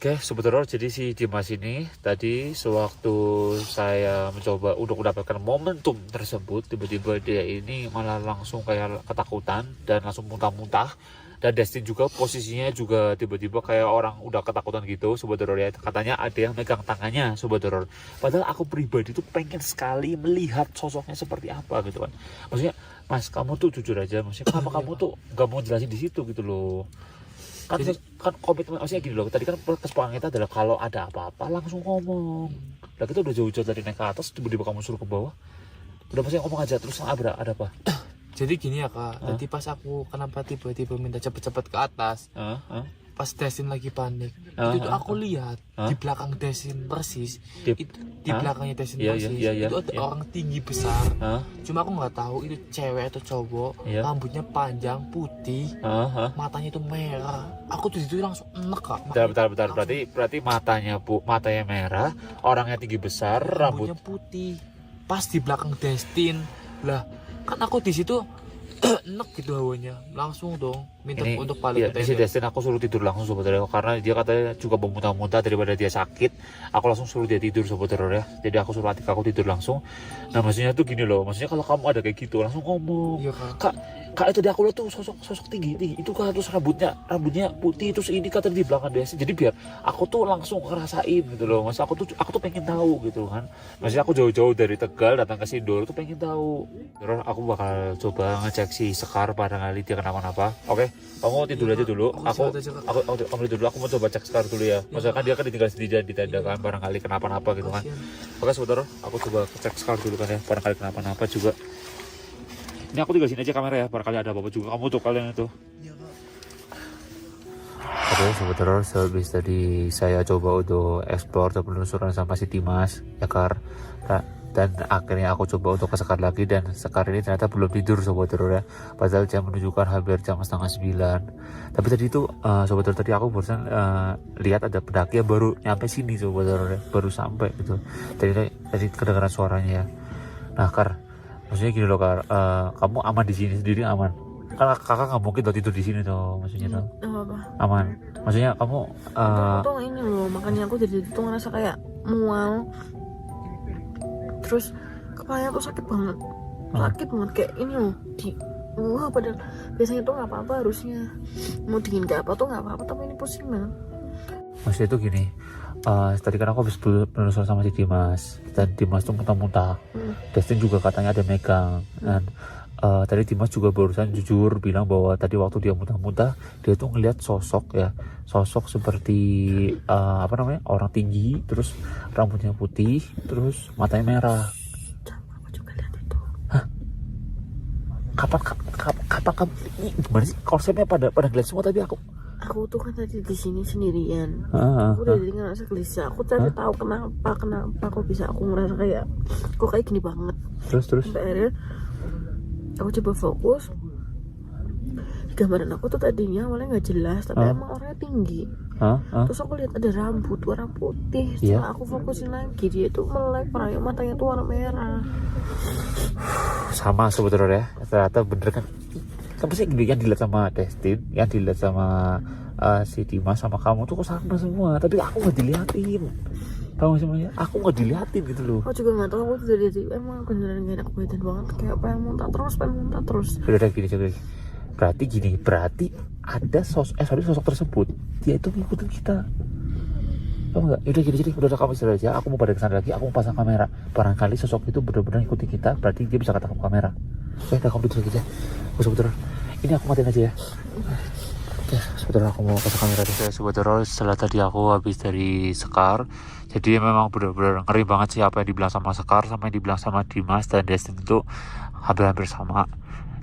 B: Oke, sebetulnya jadi si Dimas ini tadi sewaktu saya mencoba untuk mendapatkan momentum tersebut, tiba-tiba dia ini malah langsung kayak ketakutan dan langsung muntah-muntah. Dan Destin juga posisinya juga tiba-tiba kayak orang udah ketakutan gitu, Sobat Horor ya. Katanya ada yang megang tangannya, Sobat Horor. Padahal aku pribadi tuh pengen sekali melihat sosoknya seperti apa gitu kan. Maksudnya, Mas, kamu tuh jujur aja, maksudnya kenapa kamu tuh gak mau jelasin di situ gitu loh. Kan komitmen, maksudnya gini loh, tadi kan kesepakatan kita adalah kalau ada apa-apa langsung ngomong. Lah kita udah jauh-jauh dari naik ke atas, tiba-tiba kamu suruh ke bawah. Udah maksudnya ngomong aja, terus ada apa?
D: Jadi gini ya kak, tadi pas aku kenapa tiba-tiba minta cepet-cepet ke atas, pas Destin lagi panik, itu tuh aku lihat di belakang Destin persis, di belakangnya Destin persis, itu ada orang tinggi besar. Cuma aku nggak tahu itu cewek atau cowok, rambutnya panjang putih, matanya itu merah. Aku tuh itu langsung enek kak.
B: Bentar. Berarti matanya merah, orangnya tinggi besar,
D: rambutnya putih. Pas di belakang Destin, lah kan aku di situ enek gitu hawanya, langsung dong minta
B: ini,
D: untuk balik ke
B: si
D: tenda.
B: Destin aku suruh tidur langsung sebetulnya karena dia katanya juga memuntah-muntah daripada dia sakit. Aku langsung suruh dia tidur sebetulnya ya. Jadi aku suruh adik aku tidur langsung. Nah maksudnya tuh gini loh, maksudnya kalau kamu ada kayak gitu langsung ngomong.
D: Iya,
B: Kak itu di aku lihat tuh sosok tinggi itu kan, terus rambutnya putih, terus ini kata di belakang Destin. Jadi biar aku tuh langsung ngerasain gitu loh. Maksudnya aku tuh pengen tahu gitu kan. Maksudnya aku jauh-jauh dari Tegal datang ke Sindoro tuh pengen tahu. Terus aku bakal coba ngecek si Sekar barangkali dia kenapa-napa. Oke, kamu tidur aja dulu. Aku tidur dulu. Aku mau coba cek Sekar dulu ya. Maksudnya kan dia kan ditinggal sendirian di tenda kan, barangkali kenapa-napa gitu kan. Oke, saudara, aku coba cek Sekar dulu kan ya, barangkali kenapa-napa juga. Ini aku tinggal sini aja kamera ya, barangkali ada apa-apa juga. Kamu tuh kalian itu. Oke, saudara, sehabis tadi saya coba untuk explore atau penelusuran sama si Dimas, ya Kar. Dan akhirnya aku coba untuk ke Sekar lagi, dan Sekar ini ternyata belum tidur saudara ya. Padahal jam menunjukkan hampir jam 8:30. Tapi tadi itu saudara, tadi aku barusan lihat ada pendaki yang baru nyampe sini saudara ya. Baru sampai gitu. Tadi kedengaran suaranya ya. Nah Kar, maksudnya gini loh Kar, kamu aman di sini sendiri aman? Kan kakak nggak mungkin tuh tidur di sini tuh, maksudnya tuh.
C: Apa?
B: Aman. Maksudnya kamu
C: aku tuh ini loh, makanya aku jadi tuh ngerasa kayak mual. Terus kepalanya tuh sakit banget kayak ini loh padahal biasanya tuh nggak apa-apa, harusnya mau dingin kayak apa tuh nggak apa-apa, tapi ini pusing banget.
B: Maksudnya itu gini, tadi kan aku habis penelusuran sama si Dimas, dan Dimas tuh muntah-muntah. Destin juga katanya ada megang, dan tadi Dimas juga barusan jujur bilang bahwa tadi waktu dia muntah-muntah dia tuh ngeliat sosok seperti orang tinggi, terus rambutnya putih, terus matanya merah.
C: Aku juga lihat itu.
B: Hah? Kapan kamu gimana sih konsepnya pada ngeliat semua? Tapi
C: aku tuh kan tadi di sini sendirian. Aku udah jadi ngerasa gelisah. Aku cari tahu kenapa kok bisa aku ngerasa kayak kok kayak gini banget.
B: Terus
C: sampai akhirnya aku coba fokus. Gambaran aku tuh tadinya awalnya nggak jelas, tapi emang orangnya tinggi. Terus aku lihat ada rambut warna putih. Setelah aku fokusin lagi, dia tuh melek, matanya tuh warna merah.
B: Sama sebetulnya ya, ternyata bener kan. Kenapa sih yang dilihat sama Destin, yang dilihat sama si Dimas sama kamu tuh kok sama semua, tapi aku nggak diliatin. Tahu semuanya, aku nggak diliatin gitu loh.
C: Aku juga nggak tahu, aku tuh dari emang beneran gak enak badan banget, kayak pengen muntah terus.
B: Udah gini. Berarti ada sosok tersebut, dia itu ngikutin kita. Tahu nggak? Udah kamu istirahat aja. Aku mau pada kesana lagi. Aku mau pasang kamera. Barangkali sosok itu benar-benar ngikutin kita. Berarti dia bisa ketangkap kamera. Udah kamu tidur lagi aja. Sebetulnya ini aku matiin aja ya. Oke, sebetulnya aku mau pasang kamera dulu. Sebetulnya setelah tadi aku habis dari Sekar, jadi memang benar-benar ngeri banget sih apa yang dibilang sama Sekar sama yang dibilang sama Dimas dan Destin itu hampir sama.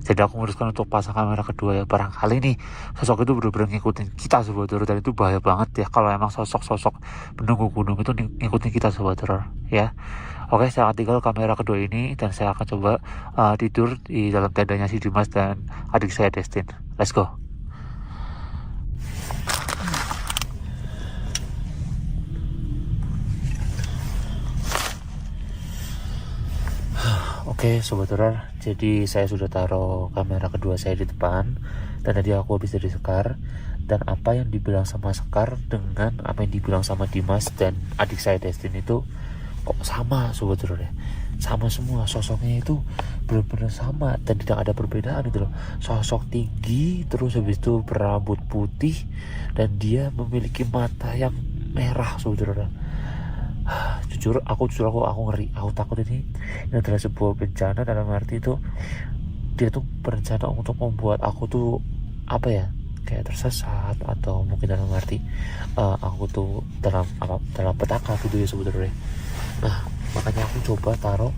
B: Jadi aku memutuskan untuk pasang kamera kedua ya. Barangkali nih sosok itu benar-benar ngikutin kita sebetulnya, dan itu bahaya banget ya kalau emang sosok penunggu gunung itu ngikutin kita sebetulnya ya. Oke, saya akan tinggal kamera kedua ini dan saya akan coba tidur di dalam tendanya si Dimas dan adik saya Destin. Let's go. Oke, Sobat Horor, jadi saya sudah taruh kamera kedua saya di depan, dan tadi aku habis dari Sekar, Dan apa yang dibilang sama Sekar dengan apa yang dibilang sama Dimas dan adik saya Destin itu kok sama sebetulnya. Sama semua, sosoknya itu benar-benar sama dan tidak ada perbedaan gitu loh. Sosok tinggi, terus habis itu berambut putih, dan dia memiliki mata yang merah sebetulnya. Jujur aku ngeri, aku takut ini adalah sebuah bencana, dalam arti itu dia tuh berencana untuk membuat aku tuh apa ya, kayak tersesat, atau mungkin dalam arti aku tuh dalam petaka gitu ya sebetulnya. Nah, makanya aku coba taruh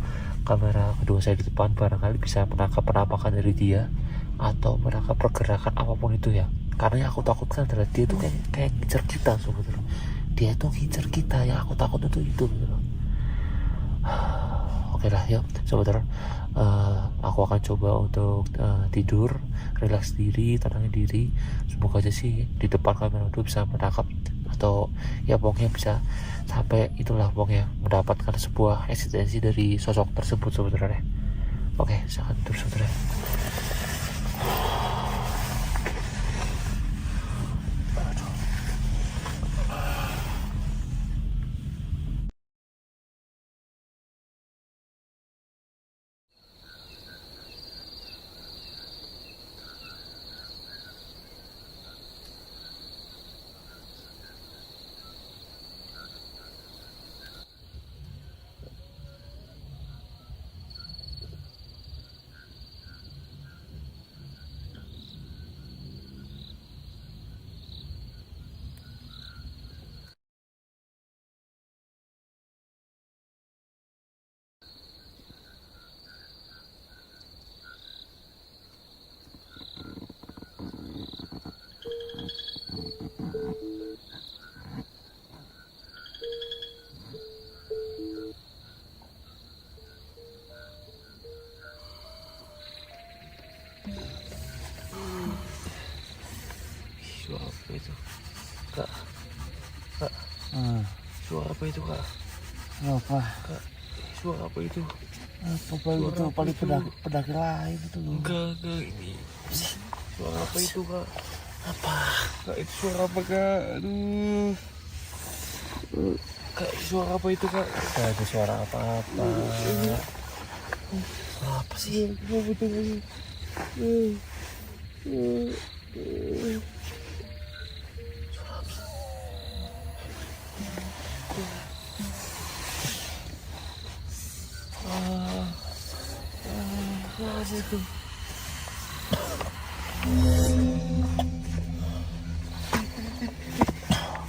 B: kamera kedua saya di depan, barangkali bisa menangkap penampakan dari dia atau menangkap pergerakan apapun itu ya. Karena yang aku takutkan adalah dia tuh kayak ngincer kita sebetulnya. Dia tuh ngincer kita, yang aku takut itu gitu loh. Oke lah, yuk sebetulnya aku akan coba untuk tidur, relax diri, tenangin diri. Semoga aja sih di depan kamera itu bisa menangkap, atau ya pokoknya bisa sampai itulah, pokoknya mendapatkan sebuah eksistensi dari sosok tersebut sebetulnya. Oke, saya akan tidur sebetulnya. Suara apa itu, Kak? Kak, suara apa itu, Kak?
A: Apa?
B: Kak, suara apa itu?
A: Apa itu paling pedagang lain itu loh.
B: Enggak, ini suara apa itu, Kak?
A: Apa? Kak, itu suara apa, Kak? Aduh.
B: Kak, suara apa itu, Kak?
A: Kak, itu suara apa-apa.
B: Apa sih? Apa itu?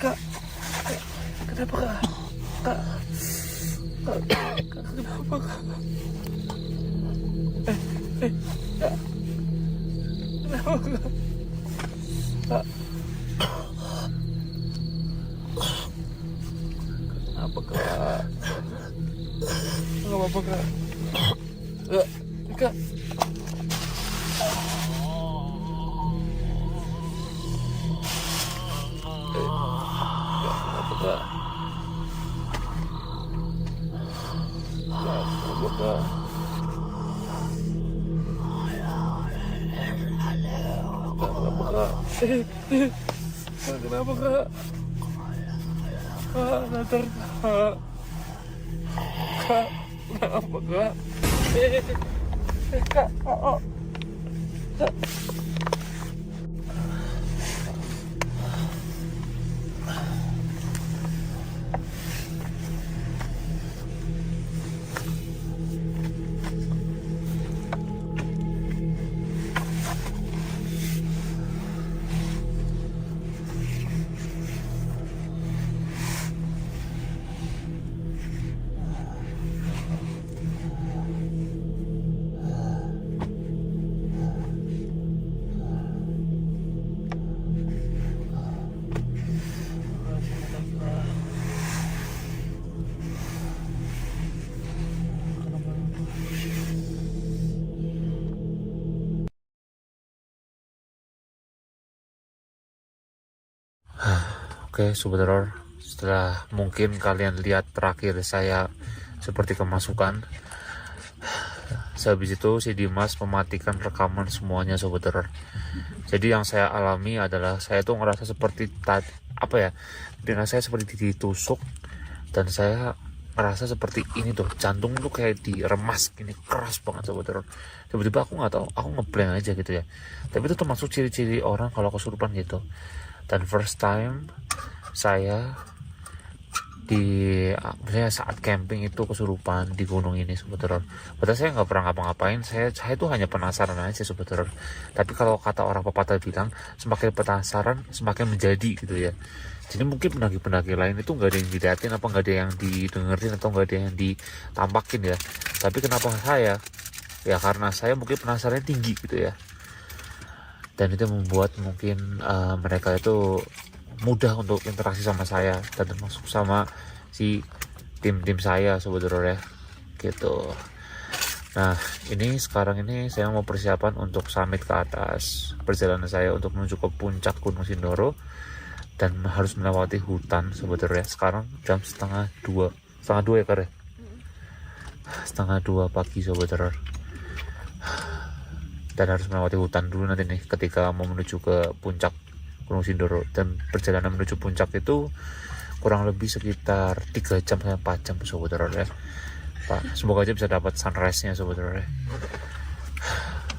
B: Kak, kenapa, Kak? Kak, kenapa, Kak? Kak, kenapa, Kak? Kak, kenapa, Kak? Nggak apa-apa, Kak. Kak. Kenapa, Kak? Kenapa, Kak? Kenapa, Kak? Kenapa, Kak? Kak, sadar, Kak. Kak, kenapa, Kak? Kak, oh. Kak. Oke, sebentar, setelah mungkin kalian lihat terakhir saya seperti kemasukan, Sehabis itu si Dimas mematikan rekaman semuanya Sobat Horor. Jadi yang saya alami adalah saya tuh ngerasa seperti dengan saya seperti ditusuk, dan saya ngerasa seperti ini tuh, jantung tuh kayak diremas gini, keras banget Sobat Horor. Tiba-tiba aku nggak tahu, aku ngeblank aja gitu ya. Tapi itu termasuk ciri-ciri orang kalau kesurupan gitu. Dan first time saya misalnya saat camping itu kesurupan di gunung ini Sobat Horor. Padahal saya nggak pernah ngapa-ngapain, saya tuh hanya penasaran aja Sobat Horor. Tapi kalau kata orang pepatah bilang, semakin penasaran semakin menjadi gitu ya. Jadi mungkin pendaki-pendaki lain itu nggak ada yang dilihatin, apa nggak ada yang didengerin, atau nggak ada yang ditampakin ya. Tapi kenapa saya? Ya karena saya mungkin penasarannya tinggi gitu ya. Dan itu membuat mungkin mereka itu mudah untuk interaksi sama saya, dan termasuk sama si tim saya Sobat Horor ya gitu. Nah ini sekarang ini saya mau persiapan untuk summit ke atas. Perjalanan saya untuk menuju ke puncak Gunung Sindoro, dan harus melewati hutan Sobat Horor ya. Sekarang jam setengah dua ya Kar ya? Setengah dua pagi Sobat Horor. Dan harus melewati hutan dulu nanti nih ketika mau menuju ke puncak Gunung Sindoro. Dan perjalanan menuju puncak itu kurang lebih sekitar 3 jam sampai 4 jam Sobat Horor ya. Pak, semoga aja bisa dapat sunrise-nya Sobat Horor ya.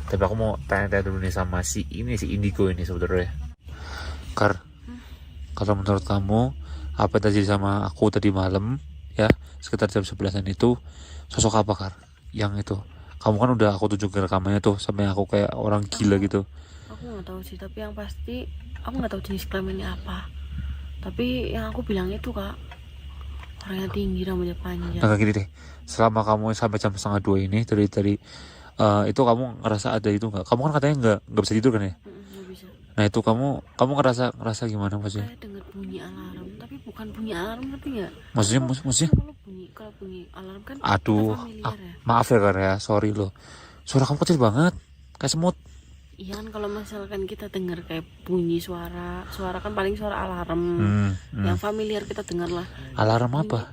B: Tapi aku mau tanya-tanya dulu nih sama si Indigo ini Sobat Horor ya. Kar, kalau menurut kamu apa yang terjadi sama aku tadi malam ya, sekitar jam 11-an itu, sosok apa Kar? Yang itu kamu kan udah aku tunjukin rekamannya tuh, sampai aku kayak orang gila gitu.
C: Aku nggak tahu sih, tapi yang pasti aku nggak tahu jenis kelaminnya apa. Tapi yang aku bilang itu Kak, orangnya tinggi, rambutnya panjang.
B: Nah gini deh, selama kamu sampai jam setengah 2 ini dari itu kamu ngerasa ada itu nggak? Kamu kan katanya nggak bisa tidur kan ya?
C: Nggak bisa.
B: Nah itu kamu ngerasa gimana maksudnya?
C: Saya dengar bunyi alarm, tapi bukan bunyi alarm, ngerti nggak?
B: Maksudnya?
C: Kalau bunyi alarm kan
B: Aduh,
C: familiar ya.
B: maaf ya Kar ya, sorry loh. Suara kamu kecil banget, kayak semut.
C: Iya kan, kalau misalkan kita dengar kayak bunyi suara kan paling suara alarm. Yang familiar kita dengar lah.
B: Alarm apa?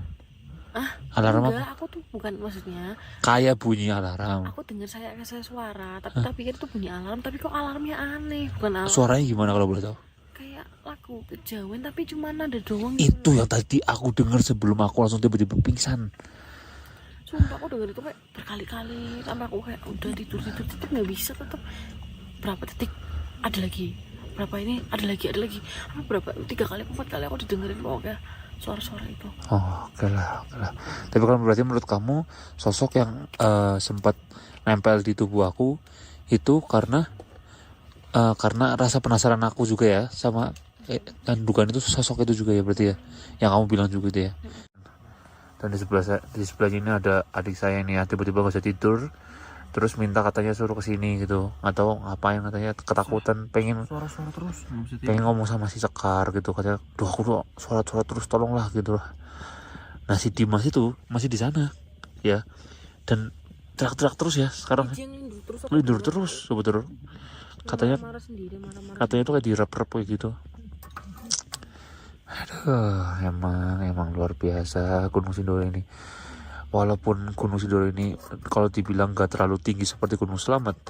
B: Alarm
C: enggak,
B: apa?
C: aku tuh bukan, maksudnya
B: Kayak bunyi alarm.
C: aku dengar saya suara, tapi tak pikir itu bunyi alarm, tapi kok alarmnya aneh, bukan alarm.
B: Suaranya gimana kalau boleh tahu?
C: Kayak lagu kejawen tapi cuma nada doang
B: Itu yang tadi aku dengar sebelum aku langsung tiba-tiba pingsan.
C: Sumpah aku denger itu kayak berkali-kali, sampai aku kayak udah tidur nggak bisa, tetap berapa detik ada lagi, berapa ini ada lagi, apa berapa 3 kali 4 kali aku didengerin pokoknya suara-suara itu.
B: Oh, oke lah. Tapi kalau berarti menurut kamu sosok yang sempat nempel di tubuh aku itu karena rasa penasaran aku juga ya, sama dan dugaan itu sosok itu juga ya berarti ya, yang kamu bilang juga itu ya. Dan di sebelah ini ada adik saya nih ya, tiba-tiba gak bisa tidur, terus minta katanya suruh kesini gitu, nggak tahu ngapain, katanya ketakutan, pengen
D: Suara-suara terus.
B: pengen ngomong sama si Sekar gitu, katanya duh aku tuh suara-suara terus, tolonglah gitu lah. Nah si Dimas itu masih di sana ya, dan teriak-teriak terus ya sekarang, lindur terus sebetulnya. Katanya katanya tuh kayak direp-rep kayak gitu. Aduh, emang luar biasa Gunung Sindoro ini. Walaupun Gunung Sindoro ini kalau dibilang gak terlalu tinggi seperti Gunung Slamet,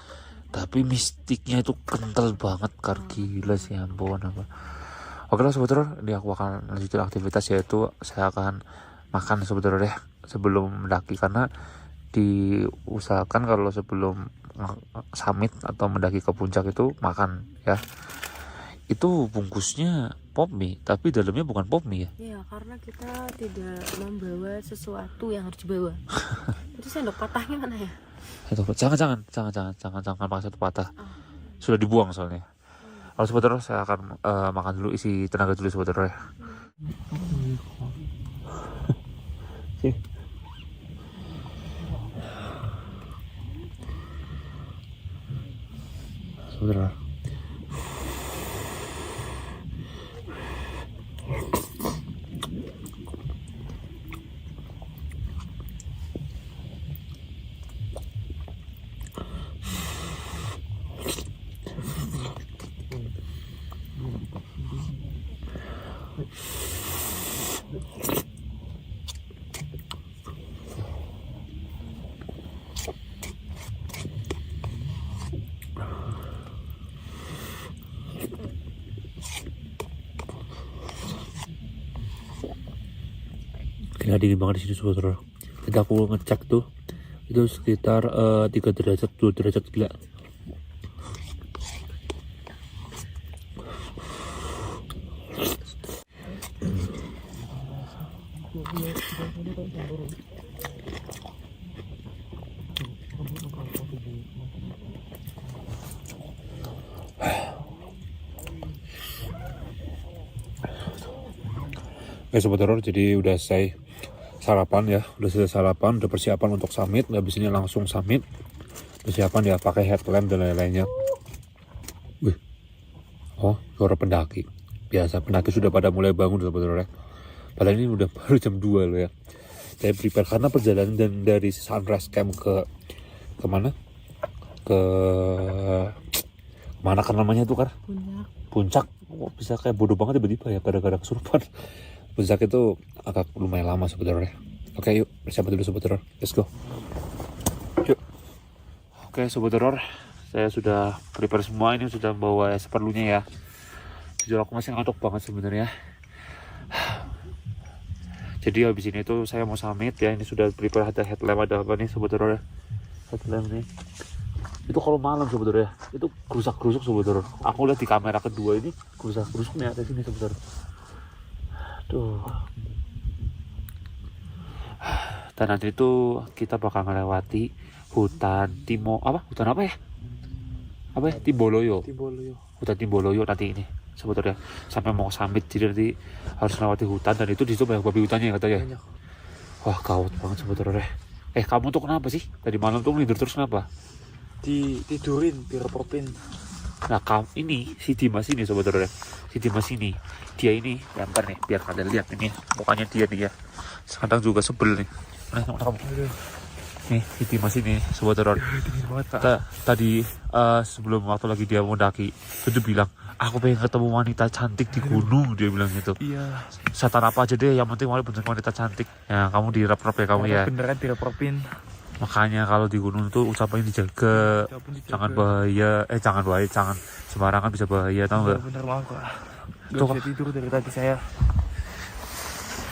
B: tapi mistiknya itu kental banget Kar, gila sih, ampun apa. Oke lah sebetulnya, ini aku akan lanjutin aktivitas, yaitu saya akan makan sebetulnya deh sebelum mendaki, karena diusahakan kalau sebelum summit atau mendaki ke puncak itu makan ya. Itu bungkusnya pop mie, tapi dalamnya bukan pop mie ya.
C: Iya, karena kita tidak membawa sesuatu yang harus dibawa. Jadi sendok patahnya mana ya?
B: Itu jangan pakai satu patah. Sudah dibuang soalnya. Kalau sebetulnya saya akan makan dulu, isi tenaga dulu sebetulnya. Sebetulnya. Gila dingin banget di sini sobat horor. Tadi aku ngecek tuh itu sekitar 3 derajat 2 derajat gila. Oke sobat horor, jadi udah selesai sarapan ya, udah persiapan untuk summit. Habis ini langsung summit, persiapan ya pakai headlamp dan lain-lainnya. Wih, oh suara pendaki. Biasa pendaki sudah pada mulai bangun sobat horor ya. Padahal ini udah baru jam 2 loh ya. Saya prepare karena perjalanan dan dari Sunrise Camp ke mana? Ke mana kan namanya tuh kan? Puncak. Oh, bisa kayak bodoh banget tiba-tiba ya gara-gara kesurupan. Puncak itu agak lumayan lama sobat horor ya. Oke yuk, bersiap dulu sobat horor. Let's go. Yuk. Oke sobat horor, saya sudah prepare semua, ini sudah bawa seperlunya ya. Jujur aku masih ngantuk banget sebenarnya. Jadi habis ini tuh saya mau summit ya. Ini sudah prepare, ada headlamp, ada apa nih sobat horor ya. Headlamp nih. Itu kalau malam sobat horor ya, itu gerusak-gerusuk sobat horor. Aku lihat di kamera kedua ini gerusak-gerusuk nih ada sini sobat horor. Tuh. Dan nanti itu kita bakal melewati hutan hutan apa ya? Apa ya? Timboloyo. Hutan Timboloyo nanti ini sebetulnya sampai mau summit, jadi nanti harus melewati hutan dan itu di situ banyak babi hutannya katanya. Wah gawat banget sebetulnya. Kamu tuh kenapa sih? Tadi malam tuh tidur terus kenapa?
D: Tidurin biar propin.
B: Nah ini si Dimas ini sebetulnya, si Dimas ini dia ini gambar nih biar kalian lihat ini mukanya dia nih ya. Kadang juga sebel nih. Nah kamu nih si Dimas ini sebetulnya tadi sebelum waktu lagi dia mendaki itu bilang aku pengen ketemu wanita cantik di gunung, dia bilang gitu. Iya. Setan apa aja deh, yang penting wanita cantik. Ya kamu dirap-rap ya kamu ya.
D: Beneran dirap-rapin.
B: Makanya kalau di gunung tuh ucapannya dijaga, jangan bahaya, jangan sembarangan bisa bahaya, tau nggak?
D: Bener banget kok. Gak bisa tidur dari tadi saya.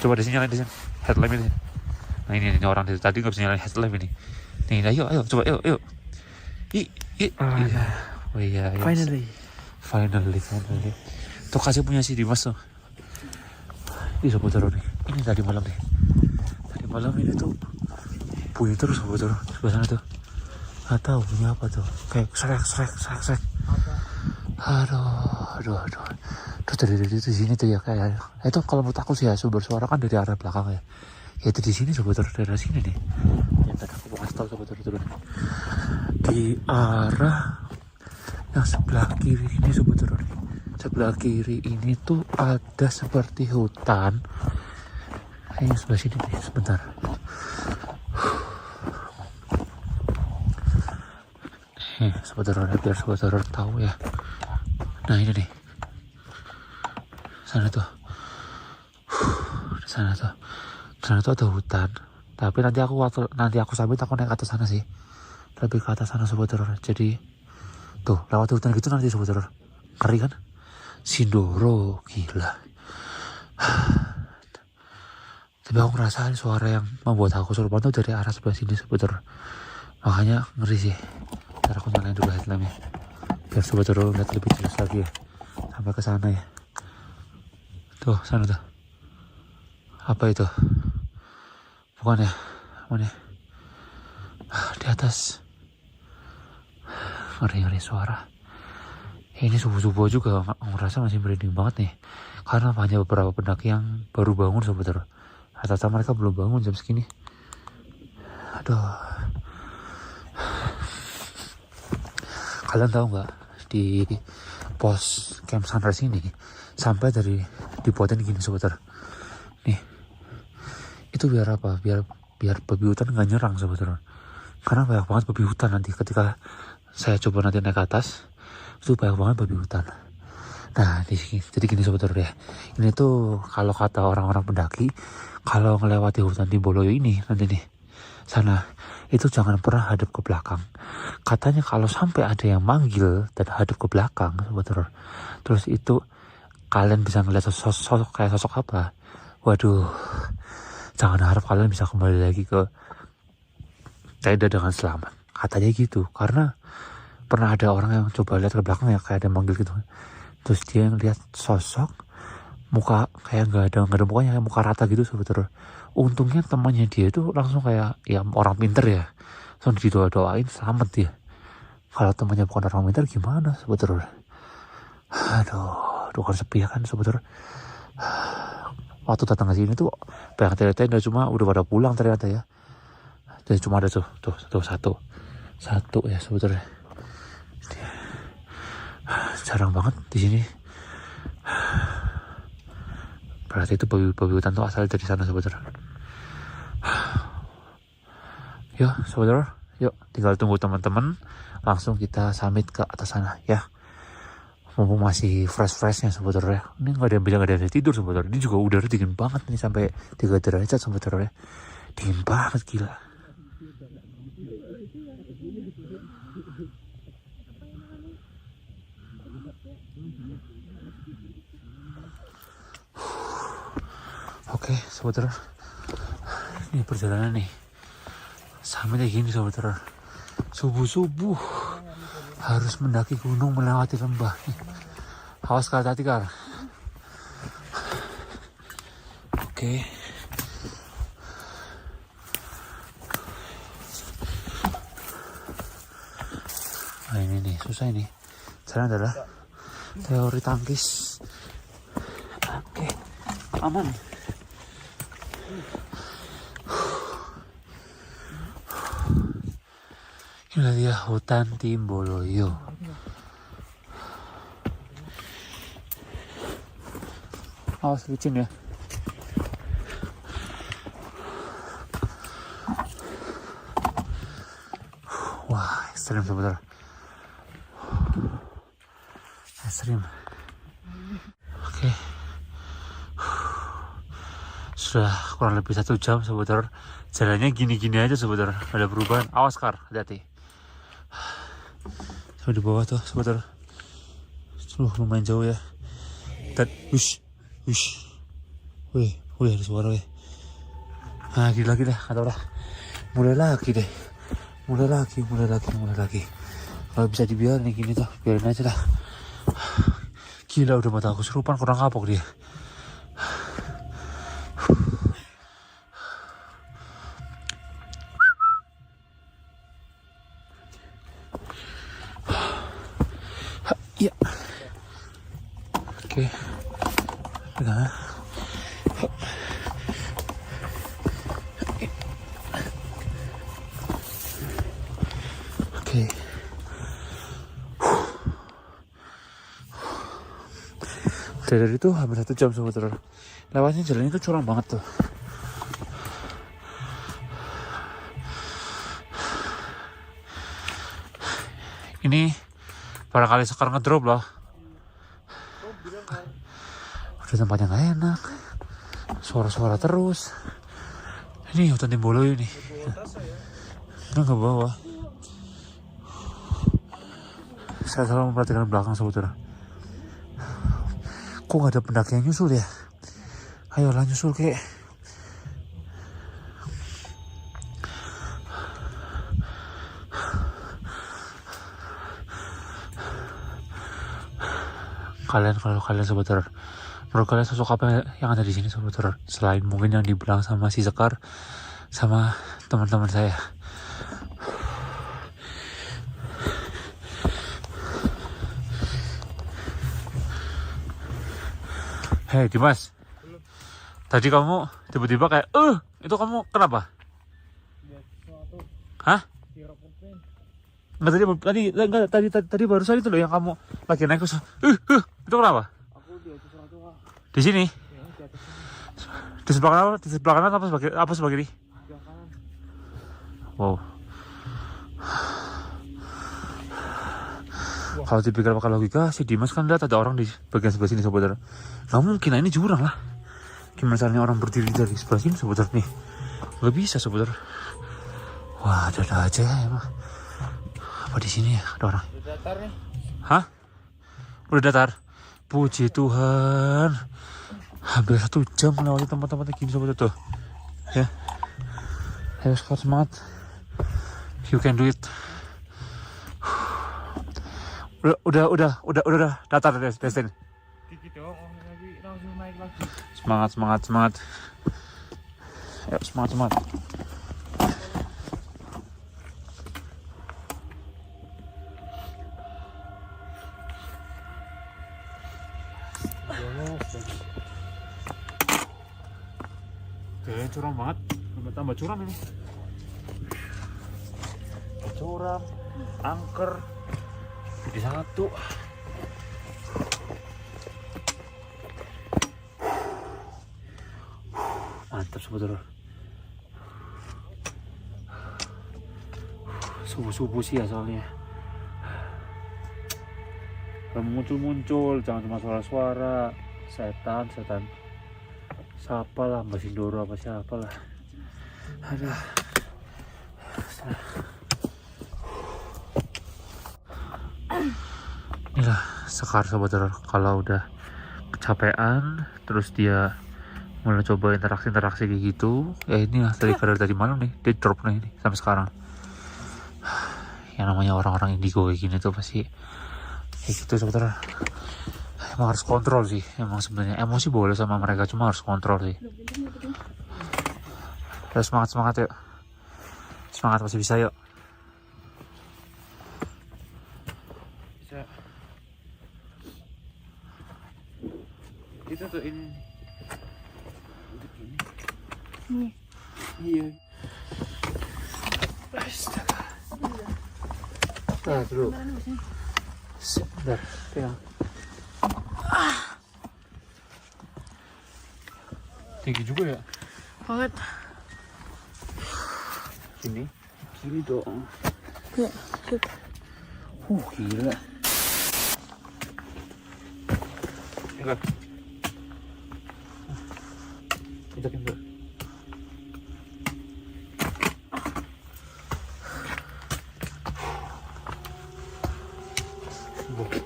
B: Coba di sini nyalain di sini headlamp ini. Nah ini orang dari tadi nggak bisa nyalain headlamp ini. Nih, ayo coba yuk. Oh iya. Finally. Tuh kasih punya si Dimas tuh. Ih sobat horor nih. Ini tadi malam nih. Tadi malam ini tuh bunyi terus sobat horor sebelah sana tuh. Gak tahu bunyi apa tuh. Kayak srek. Aduh. Terus dari sini tuh ya kayak itu kalau menurut aku sih ya sumber suara kan dari arah belakang ya. Ya itu di sini sobat horor, dari sini nih. Yang tadi aku mau kasih tahu sobat horor turun. Di arah yang sebelah kiri ini sobat horor. Sebelah kiri ini tuh ada seperti hutan. Yang sebelah sini nih, sebentar. Sobat horor, biar sobat horor tahu ya. Nah ini nih. Sana tuh. Sana tuh ada hutan. Tapi nanti aku sambil aku naik ke atas sana sih. Lebih ke atas sana sobat horor. Jadi tuh lewat hutan gitu nanti sobat horor. Ngeri kan? Sindoro, gila. Tapi aku ngerasain suara yang membuat aku kesurupan tuh dari arah sebelah sini sobat horor. Makanya ngeri sih. Ntar aku nyalain dulu headlampnya biar sobat horor lihat lebih jelas lagi ya. Sampai ke sana ya. Tuh sana tuh. Apa itu? Bukan ya? Mana? Di atas. Ngeri suara. Ini subuh-subuh juga ngerasa masih merinding banget nih. Karena hanya beberapa pendaki yang baru bangun sobat horor. Rata-rata mereka belum bangun jam segini. Aduh. Kalian tahu nggak di pos Camp Sunrise ini sampai dari dibuatin gini sobat horor. Nih. Itu biar apa? Biar babi hutan nggak nyerang sobat horor. Karena banyak banget babi hutan nanti ketika saya coba nanti naik ke atas. Itu banyak banget babi hutan. Nah jadi gini sobat horor ya. Ini tuh kalau kata orang-orang pendaki, kalau melewati hutan Timboloyo ini nanti nih sana itu jangan pernah hadap ke belakang. Katanya kalau sampai ada yang manggil dan hadap ke belakang sobat horor, terus itu kalian bisa ngeliat sosok apa. Waduh,
A: jangan harap kalian bisa kembali lagi ke tenda dengan selamat, katanya gitu. Karena pernah ada orang yang coba lihat ke belakang ya, kayak ada manggil gitu, terus dia ngeliat sosok muka kayak nggak ada mukanya, kayak muka rata gitu sebetulnya. Untungnya temannya dia itu langsung kayak ya orang pinter ya, langsung didoain selamat dia. Kalau temannya bukan orang pinter gimana sebetulnya? Aduh kan sepi ya kan sebetulnya. Waktu datang ke sini tuh banyak tenda-tenda, cuma udah pada pulang ternyata ya. Jadi cuma ada tuh satu ya sebetulnya. Jarang banget di sini. Berarti itu babi hutan tuh asal dari sana sebetulnya. Yuk sebetulnya, yuk tinggal tunggu teman-teman, langsung kita summit ke atas sana ya. Mumpung masih fresh-freshnya sebetulnya. Ini nggak ada yang tidur sebetulnya. Ini juga udara dingin banget nih, sampai 3 derajat sebetulnya. Dingin banget gila. Oke, sebetulnya ini perjalanan nih sampai kayak gini sebetulnya. Subuh harus mendaki gunung melewati lembah nih. Awas Kak, hati Kak. Oke. Nah ini nih susah ini. Jalan adalah teori tangkis. Oke, aman. Inilah dia hutan Timboloyo. Awas licin ya. Wah, ekstrim sebentar. Ekstrim. Oke. Sudah kurang lebih 1 jam sebentar. Jalannya gini-gini aja sebentar. Ada perubahan. Awas Kar, hati-hati. Sampai di bawah tuh sebentar. Lumayan jauh ya. Dan wush. Wih, ada suara wih. Nah, gila lagi dah, kata orang. Mulai lagi. Kalau bisa dibiarin nih gini tuh, biarin aja lah. Gila, udah mata aku serupan, kurang kapok dia. Iya. Oke. Pegang. Oke. Dari itu hampir 1 jam sebetulnya. Lewatnya jalan itu curang banget tuh. Ini barangkali sekarang ngedrop loh. Udah tempatnya gak enak. Suara-suara terus. Ini hutan Timboloyo ini. Ini ke bawah. Saya selalu memperhatikan belakang sebetulnya. Kok gak ada pendaki yang nyusul ya? Ayolah nyusul kek. Kalau kalian sebetulnya, menurut kalian sosok apa yang ada di sini sebetulnya, selain mungkin yang dibilang sama si Sekar sama teman-teman saya? Hei Dimas, tadi kamu tiba-tiba kayak itu kamu kenapa? Hah? Tadi barusan itu loh yang kamu lagi naik terus itu kenapa? Di sini? Di sebelah kanan apa sebelah kiri? Wow. Kalau dipikir pakai logika, si Dimas kan lihat ada orang di bagian sebelah sini saudara. Nggak mungkin, ini jurang lah. Gimana caranya orang berdiri dari sebelah sini saudara nih? Nggak bisa saudara. Wah, ada aja emang. Apa di sini ya ada orang? Udah datar nih. Hah? Udah datar? Puji Tuhan. Hampir 1 jam melewati tempat-tempat gini saudara tuh. Ya. Ayo sekarang semangat. You can do it. Udah datar Destin. Semangat. Ayo semangat. Oke, curam banget. Tambah curam ini. Curam, angker, jadi satu. Mantap sebetulnya. Subuh sih ya soalnya. Kalau muncul, jangan cuma suara-suara. Setan. Siapa lah, Mbak Sindoro apa siapa lah. Aduh. Inilah Sekar saudara, kalau udah kecapean terus dia mulai coba interaksi kayak gitu. Inilah tadi malam nih dia drop nih ini sampai sekarang. Yang namanya orang-orang indigo kayak gini tuh pasti kayak gitu saudara. Emang harus kontrol sih, emang sebenarnya emosi boleh sama mereka, cuma harus kontrol sih. Terus semangat yuk, semangat masih bisa yuk. Bisa. Itu tuh ini. Iya. Astaga. Nah, dulu. Sebentar, pegang. Tinggi juga ya?
C: Banget.
A: Sini, kiri dong.
C: Ya, gitu.
A: Gila. Enggak. Enggak.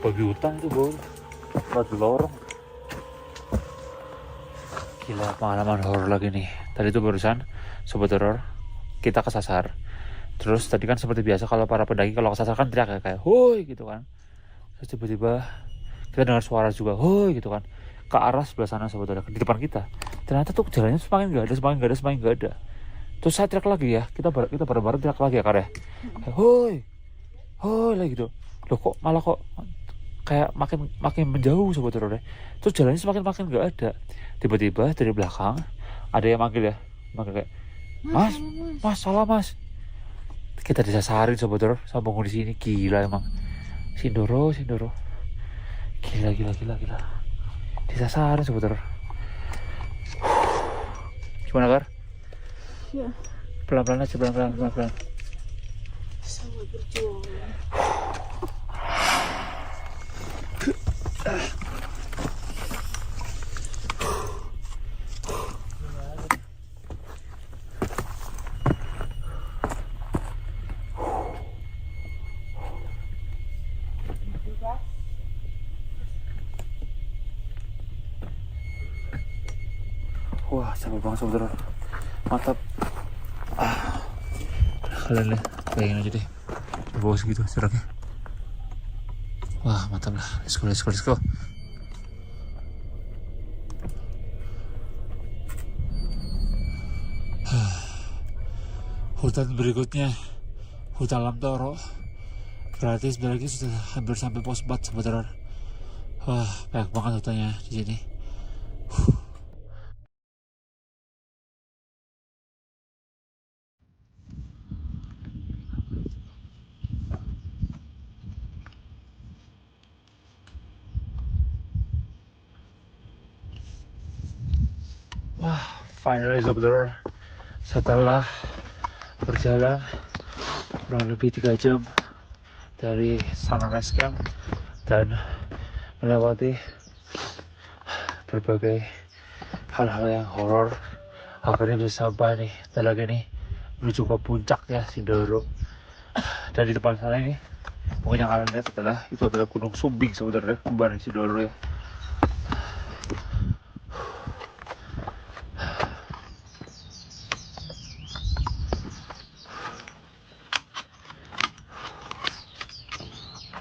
A: Babi hutan itu bau. Batu lorong. Gila, pengalaman horor lagi nih. Tadi tuh barusan sobat horor kita kesasar. Terus tadi kan seperti biasa kalau para pendaki kalau kesasar kan teriak kayak "Hoi" gitu kan. Terus tiba-tiba kita dengar suara juga "Hoi" gitu kan. Ke arah sebelah sana sobat horor, di depan kita. Ternyata tuh jalannya semakin enggak ada. Terus saya teriak lagi ya. Kita bareng-bareng teriak lagi ya karya. "Hoi. Hoi" lagi gitu. Loh kok malah kayak makin menjauh sobat horor. Terus jalannya semakin enggak ada. Tiba-tiba dari belakang ada yang manggil kayak mas salah mas. Kita disasarin sobat horor sama penghuni sini. Gila emang Sindoro gila disasarin sobat horor. Gimana Kar?
C: Ya,
A: Pelan-pelan aja, pelan-pelan.
C: sangat berjuang.
A: Wah, capek banget saudara. Mantap. Kalian lihat, bayangin aja deh. Di bawah segitu jaraknya. Wah, mantap lah. Let's go. Hutan berikutnya, hutan Alam Toro. Berarti sebentar lagi sudah hampir sampai pos 4 saudara. Wah, banyak banget hutannya di sini. Wah, finally saudara, setelah berjalan kurang lebih 3 jam dari Sunrise Camp dan melewati berbagai hal-hal yang horor, akhirnya bisa sampai nih lagi nih menuju ke puncak ya Sindoro. Dan di depan sana ini mungkin yang kalian lihat adalah Gunung Sumbing saudara, kembar Sindoro ya.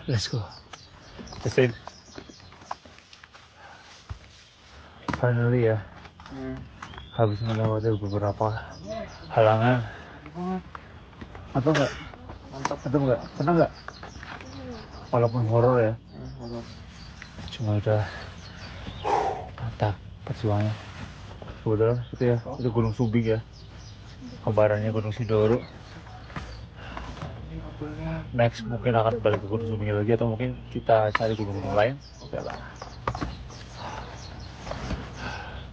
A: Let's go. Justin. Finally ya. Habis melewati beberapa halangan. Apa enggak? Mantap. Mantap enggak? Senang enggak? Walaupun horor ya. Cuma udah mantap perjuangannya. Kebetulan itu ya, itu Gunung Sumbing ya. Kembarannya Gunung Sindoro. Next mungkin akan balik ke Gunung Sumbing lagi atau mungkin kita cari gunung-gunung lain. Oke lah.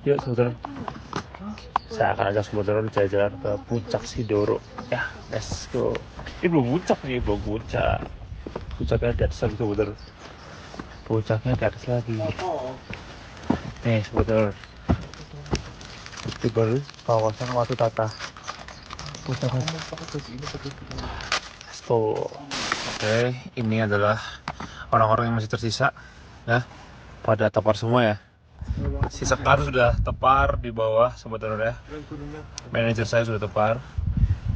A: Yuk saudara, saya akan ajak saudara jalan-jalan ke puncak Sindoro. Ya, let's go. Ini belum puncak nih, belum puncak. Puncaknya di atas lagi saudara. Puncaknya di atas lagi. Nih saudara. Di baru kawasan Watu Tata. Puncaknya. Let's go. Oke, ini adalah orang-orang yang masih tersisa, ya, pada tepar semua ya. Si Sekar sudah tepar di bawah, saudara ya. Manajer saya sudah tepar.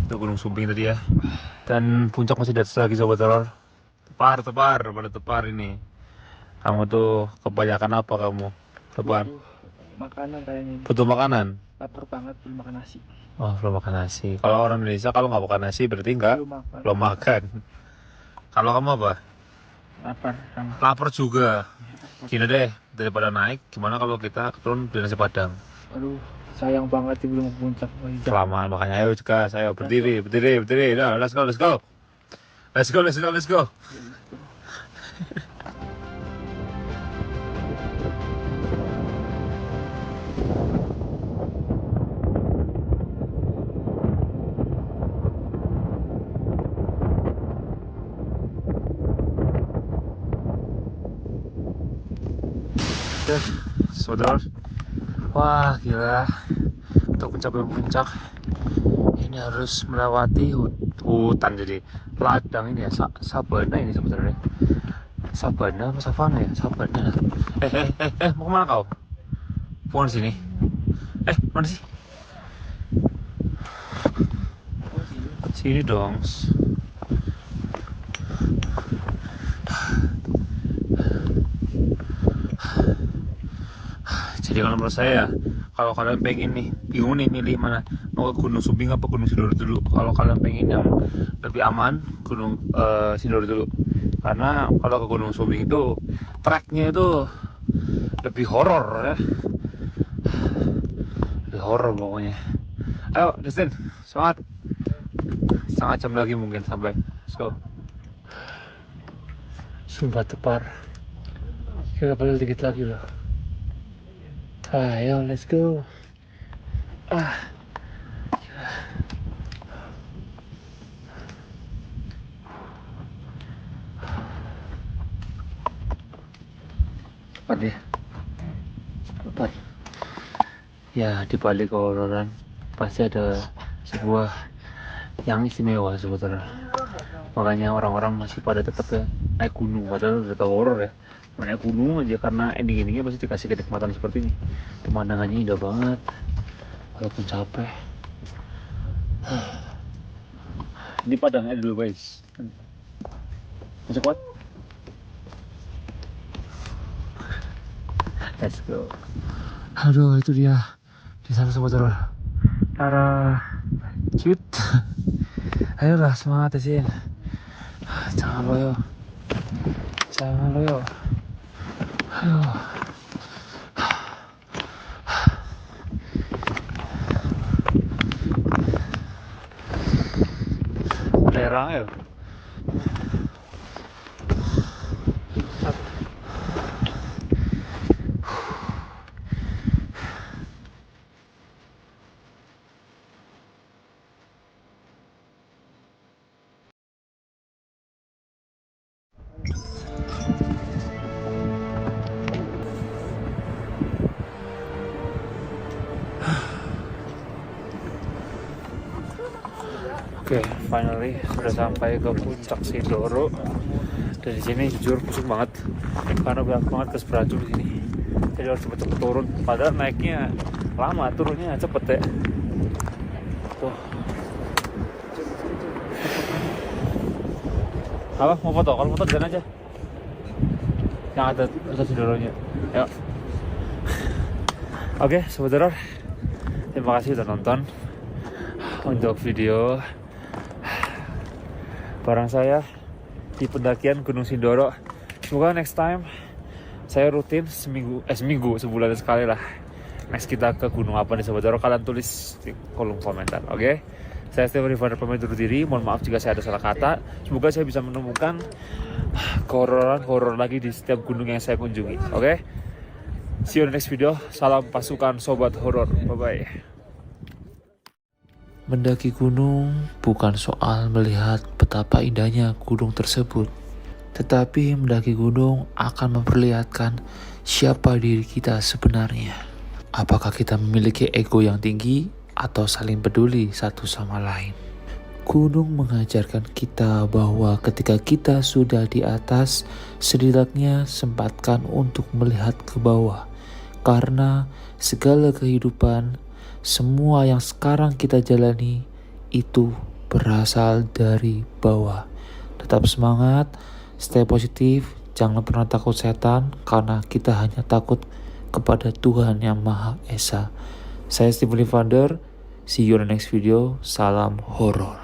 A: Itu Gunung Sumbing tadi ya. Dan puncak masih di atas lagi, saudara. Tepar, pada tepar ini. Kamu tuh kebanyakan apa kamu? Tepar.
D: Makanan kayaknya.
A: Butuh makanan.
D: Lapar banget, belum makan nasi.
A: Oh, belum makan nasi. Kalau orang Indonesia kalau nggak makan nasi berarti belum makan. Kalau kamu apa?
D: Lapar sama.
A: Lapar juga. Gini deh, daripada naik, gimana kalau kita turun di nasi Padang?
D: Aduh, sayang banget sih belum puncak.
A: Kelamaan, makanya ayo juga, saya berdiri. Nah, let's go. Oke, saudara. Wah, gila. Untuk mencapai puncak ini harus melewati hutan, jadi ladang ini ya, sabana ini sebenarnya. Sabana apa savana ya? Sabana. Mau kemana kau? Bukan sini. Mana sih? Sini dong. Jadi kalau menurut saya, kalau kalian pengen nih, bingung nih milih mana, mau ke Gunung Sumbing apa Gunung Sindoro dulu. Kalau kalian pengen yang lebih aman, Gunung Sindoro dulu. Karena kalau ke Gunung Sumbing itu treknya itu lebih horor ya, lebih horor pokoknya. Ayo, Justin, semangat. Setengah jam lagi mungkin sampai. Let's go. Sumpah tepar. Kita paling dikit lagi loh. Ayo, let's go. Tepat ya. Tepat. Ya, di balik kehororan pasti ada sebuah yang istimewa sebetulnya. Makanya orang-orang masih pada tetap ya naik gunung, padahal udah tahu horor ya. Naik gunung aja karena ending-endingnya pasti dikasih kenikmatan seperti ini. Pemandangannya indah banget walaupun capek. Ini padangnya dulu guys. Masih kuat? Let's go. Aduh, itu dia di sana saudara. Tara, cute. Ayolah, semangat ya Sin. Jangan loyo. Ayo. Lerang ya. Oke, finally sudah sampai ke puncak Sindoro. Dari sini jujur pusing banget karena banyak banget kes beracun di sini. Jadi harus cepet-cepet turun. Padahal naiknya lama, turunnya cepet ya. Tuh. Apa? Mau foto? Kalau foto jalan aja.
B: yang ada Sindoro-nya. Yuk. Oke, Sobat Horor, terima kasih udah nonton untuk video bareng saya di pendakian Gunung Sindoro. Semoga next time saya rutin seminggu sebulan sekali lah. Next kita ke gunung apa nih Sobat Horor, kalian tulis di kolom komentar. Oke? Saya Steve Rifan pamit undur diri. Mohon maaf jika saya ada salah kata. Semoga saya bisa menemukan horor lagi di setiap gunung yang saya kunjungi. Oke? See you in the next video. Salam pasukan Sobat Horor. Bye-bye.
A: Mendaki gunung bukan soal melihat betapa indahnya gunung tersebut, tetapi mendaki gunung akan memperlihatkan siapa diri kita sebenarnya. Apakah kita memiliki ego yang tinggi atau saling peduli satu sama lain? Gunung mengajarkan kita bahwa ketika kita sudah di atas, setidaknya sempatkan untuk melihat ke bawah. Karena segala kehidupan, semua yang sekarang kita jalani itu berasal dari bawah. Tetap semangat, stay positif, jangan pernah takut setan karena kita hanya takut kepada Tuhan yang Maha Esa. Saya Stephen Vander, see you in the next video, salam horor.